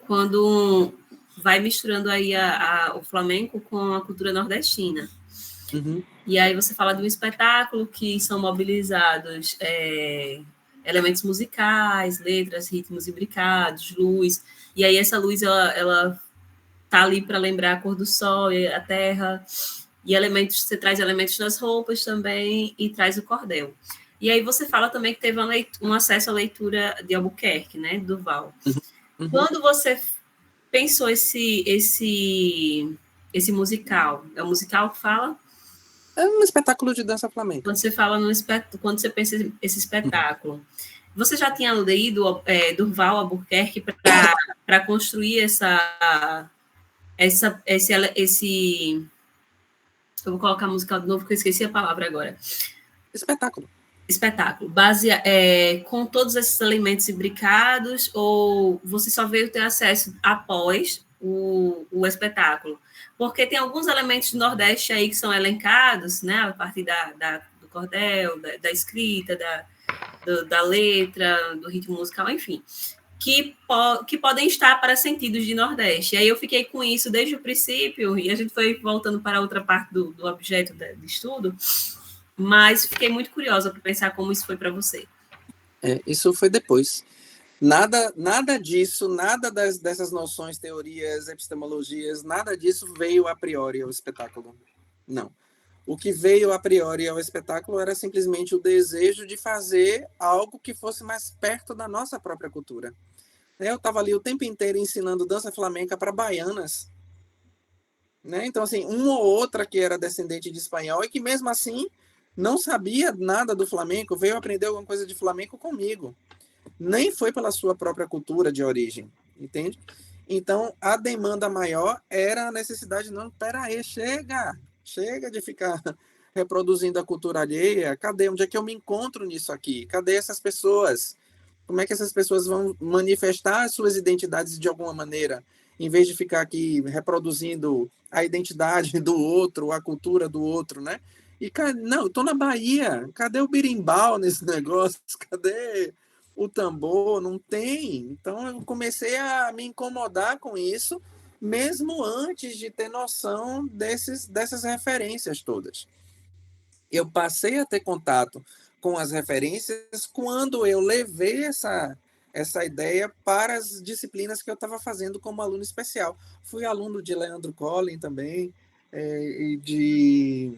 quando vai misturando aí o flamenco com a cultura nordestina. Uhum. E aí você fala de um espetáculo que são mobilizados elementos musicais, letras, ritmos imbricados, luz, e aí essa luz, ela tá ali para lembrar a cor do sol, a terra, e elementos, você traz elementos nas roupas também, e traz o cordel. E aí você fala também que teve um acesso à leitura de Albuquerque, né, Durval. Uhum. Quando você pensou esse musical, é o musical que fala? É um espetáculo de dança flamenca. Quando você fala quando você pensa esse espetáculo, você já tinha lido Durval Albuquerque para construir esse eu vou colocar a musical de novo porque eu esqueci a palavra agora. Espetáculo. Com todos esses elementos imbricados, ou você só veio ter acesso após o espetáculo? Porque tem alguns elementos do Nordeste aí que são elencados, né, a partir do cordel, da escrita, da letra, do ritmo musical, enfim, que podem estar para sentidos de Nordeste. E aí eu fiquei com isso desde o princípio, e a gente foi voltando para outra parte do objeto de estudo, mas fiquei muito curiosa para pensar como isso foi para você. Isso foi depois. Nada disso, nada dessas noções, teorias, epistemologias, nada disso veio a priori ao espetáculo. Não. O que veio a priori ao espetáculo era simplesmente o desejo de fazer algo que fosse mais perto da nossa própria cultura. Eu estava ali o tempo inteiro ensinando dança flamenca para baianas, né? Então, assim, uma ou outra que era descendente de espanhol e que mesmo assim não sabia nada do flamenco, veio aprender alguma coisa de flamenco comigo. Nem foi pela sua própria cultura de origem, entende? Então, a demanda maior era a necessidade, não, peraí, chega de ficar reproduzindo a cultura alheia, cadê? Onde é que eu me encontro nisso aqui? Cadê essas pessoas? Como é que essas pessoas vão manifestar as suas identidades de alguma maneira, em vez de ficar aqui reproduzindo a identidade do outro, a cultura do outro, né? E, não, eu tô na Bahia, cadê o berimbau nesse negócio? Cadê o tambor? Não tem. Então, eu comecei a me incomodar com isso, mesmo antes de ter noção dessas referências todas. Eu passei a ter contato com as referências quando eu levei essa ideia para as disciplinas que eu estava fazendo como aluno especial. Fui aluno de Leandro Collin também, e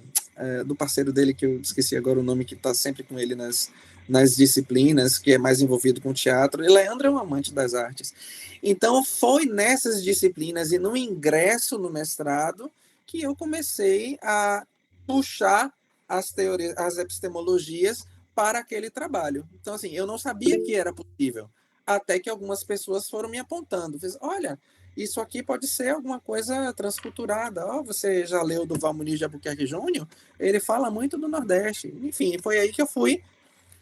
do parceiro dele, que eu esqueci agora o nome, que está sempre com ele nas disciplinas, que é mais envolvido com teatro. E Leandro é um amante das artes. Então, foi nessas disciplinas e no ingresso no mestrado que eu comecei a puxar as teorias, as epistemologias para aquele trabalho. Então, assim, eu não sabia que era possível, até que algumas pessoas foram me apontando. Olha, isso aqui pode ser alguma coisa transculturada. Você já leu do Durval Muniz de Albuquerque Júnior? Ele fala muito do Nordeste. Enfim, foi aí que eu fui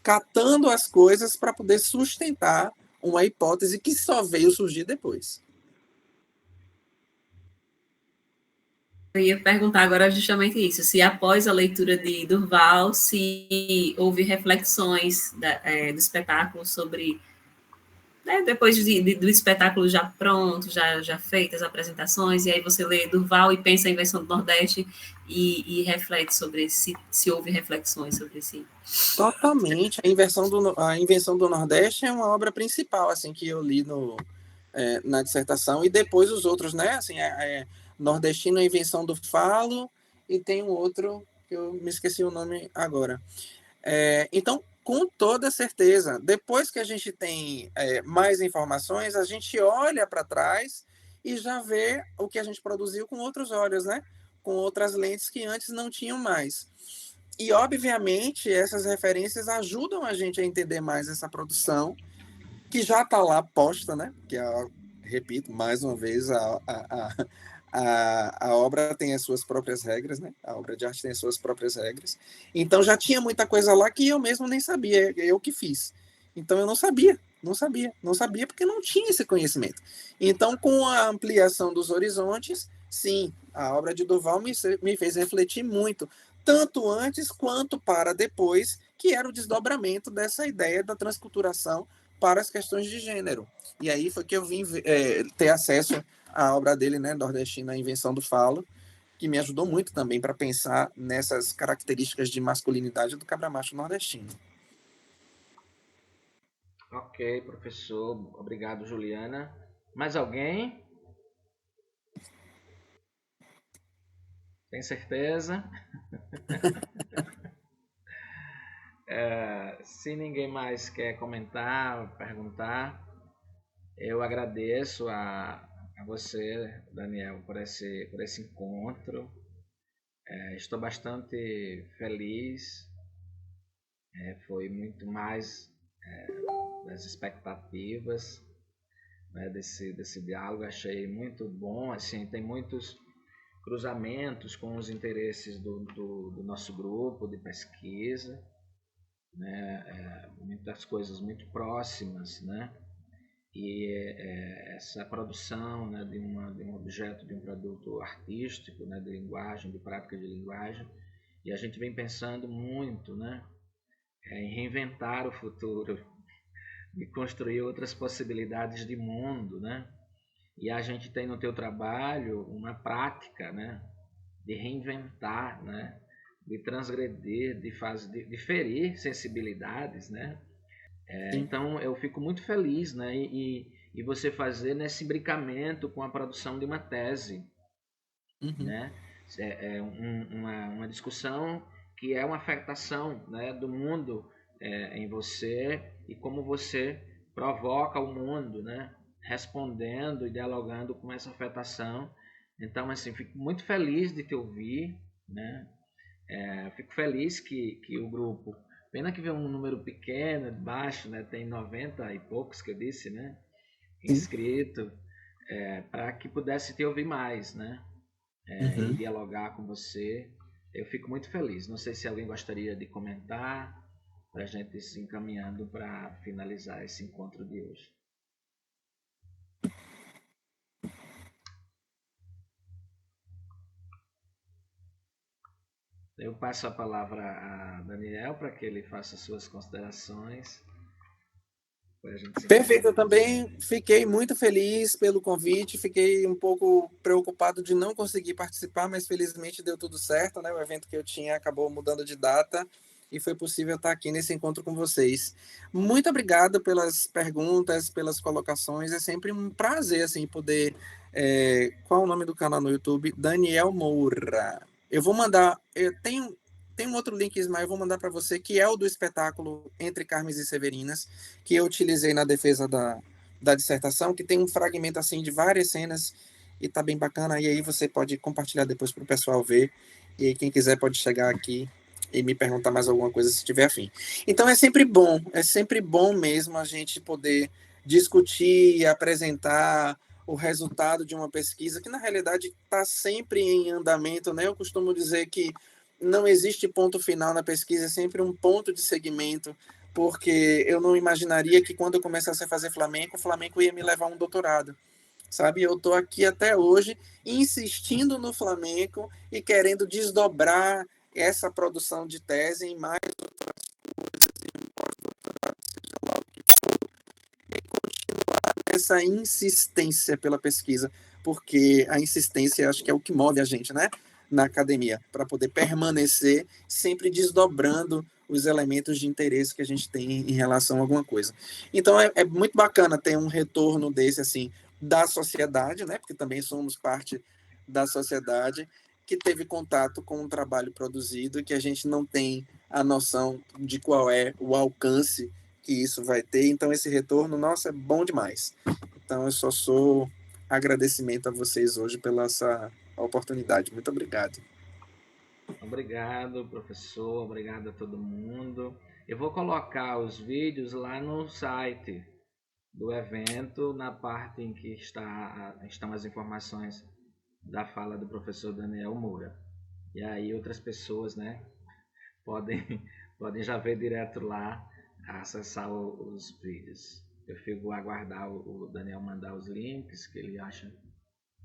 catando as coisas para poder sustentar uma hipótese que só veio surgir depois. Eu ia perguntar agora justamente isso, se após a leitura de Durval, se houve reflexões do espetáculo sobre né, depois do espetáculo já pronto, já feito as apresentações, e aí você lê Durval e pensa a invenção do Nordeste e reflete sobre se houve reflexões sobre si. Totalmente. A invenção do Nordeste é uma obra principal, assim, que eu li na dissertação, e depois os outros, né? Assim, Nordestino, a invenção do falo, e tem um outro que eu me esqueci o nome agora. Então, com toda certeza, depois que a gente tem mais informações, a gente olha para trás e já vê o que a gente produziu com outros olhos, né? Com outras lentes que antes não tinham mais. E, obviamente, essas referências ajudam a gente a entender mais essa produção, que já está lá posta, né? Que, repito, mais uma vez, a obra tem as suas próprias regras, né? A obra de arte tem as suas próprias regras. Então, já tinha muita coisa lá que eu mesmo nem sabia, eu que fiz. Então, eu não sabia porque não tinha esse conhecimento. Então, com a ampliação dos horizontes, sim, a obra de Durval me fez refletir muito, tanto antes quanto para depois, que era o desdobramento dessa ideia da transculturação para as questões de gênero. E aí foi que eu vim ter acesso à obra dele, né, Nordestina, A Invenção do Falo, que me ajudou muito também para pensar nessas características de masculinidade do cabra-macho nordestino. Ok, professor. Obrigado, Juliana. Mais alguém? Tem certeza? Se ninguém mais quer comentar, perguntar, eu agradeço a você, Daniel, por esse encontro. Estou bastante feliz. Foi muito mais das expectativas, né, desse diálogo. Achei muito bom. Assim, tem muitos cruzamentos com os interesses do nosso grupo de pesquisa, né? Muitas coisas muito próximas, né? E essa produção, né, de um objeto, de um produto artístico, né, de linguagem, de prática de linguagem, e a gente vem pensando muito, né, em reinventar o futuro, de construir outras possibilidades de mundo, né? E a gente tem no teu trabalho uma prática, né, de reinventar, né, de transgredir, de ferir sensibilidades, né? Então eu fico muito feliz, né, e você fazer nesse imbricamento com a produção de uma tese, né? Uma discussão que é uma afetação, né, do mundo em você, e como você provoca o mundo, né, respondendo e dialogando com essa afetação. Então, assim, fico muito feliz de te ouvir, né? Fico feliz que o grupo, pena que vê um número pequeno, baixo, né? Tem 90 e poucos que eu disse, né? Inscrito, para que pudesse te ouvir mais, né? E dialogar com você. Eu fico muito feliz. Não sei se alguém gostaria de comentar, para a gente se encaminhando para finalizar esse encontro de hoje. Eu passo a palavra a Daniel para que ele faça suas considerações. Perfeito, eu também fiquei muito feliz pelo convite, fiquei um pouco preocupado de não conseguir participar, mas felizmente deu tudo certo, né? O evento que eu tinha acabou mudando de data e foi possível estar aqui nesse encontro com vocês. Muito obrigado pelas perguntas, pelas colocações, é sempre um prazer, assim, poder... qual é o nome do canal no YouTube? Daniel Moura. Eu vou mandar... Tem um outro link, Ismael, eu vou mandar para você, que é o do espetáculo Entre Carmes e Severinas, que eu utilizei na defesa da dissertação, que tem um fragmento assim de várias cenas e tá bem bacana. E aí você pode compartilhar depois para o pessoal ver. E aí quem quiser pode chegar aqui e me perguntar mais alguma coisa se tiver afim. Então é sempre bom mesmo a gente poder discutir e apresentar o resultado de uma pesquisa que na realidade está sempre em andamento, né? Eu costumo dizer que não existe ponto final na pesquisa, é sempre um ponto de segmento, porque eu não imaginaria que quando eu começasse a fazer flamenco, o flamenco ia me levar a um doutorado, sabe? Eu estou aqui até hoje insistindo no flamenco e querendo desdobrar essa produção de tese em mais outras coisas, em um pós-doutorado, seja lá o que for, e continuar essa insistência pela pesquisa, porque a insistência acho que é o que move a gente, né, na academia, para poder permanecer sempre desdobrando os elementos de interesse que a gente tem em relação a alguma coisa. Então é muito bacana ter um retorno desse, assim, da sociedade, né, porque também somos parte da sociedade, que teve contato com um trabalho produzido, que a gente não tem a noção de qual é o alcance que isso vai ter. Então esse retorno, nossa, é bom demais. Então eu só sou agradecimento a vocês hoje pela essa oportunidade. Muito obrigado. Obrigado, professor. Obrigado a todo mundo. Eu vou colocar os vídeos lá no site do evento, na parte em que estão as informações da fala do professor Daniel Moura. E aí outras pessoas, né, podem já ver direto lá, acessar os vídeos. Eu fico a aguardar o Daniel mandar os links que ele acha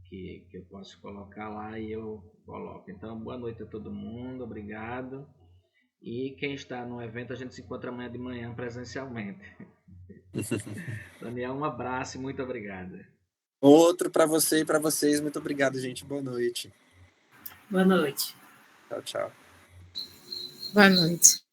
que eu posso colocar lá e eu coloco. Então, boa noite a todo mundo, obrigado. E quem está no evento, a gente se encontra amanhã de manhã presencialmente. Daniel, um abraço e muito obrigado. Outro para você e para vocês. Muito obrigado, gente. Boa noite. Boa noite. Tchau, tchau. Boa noite.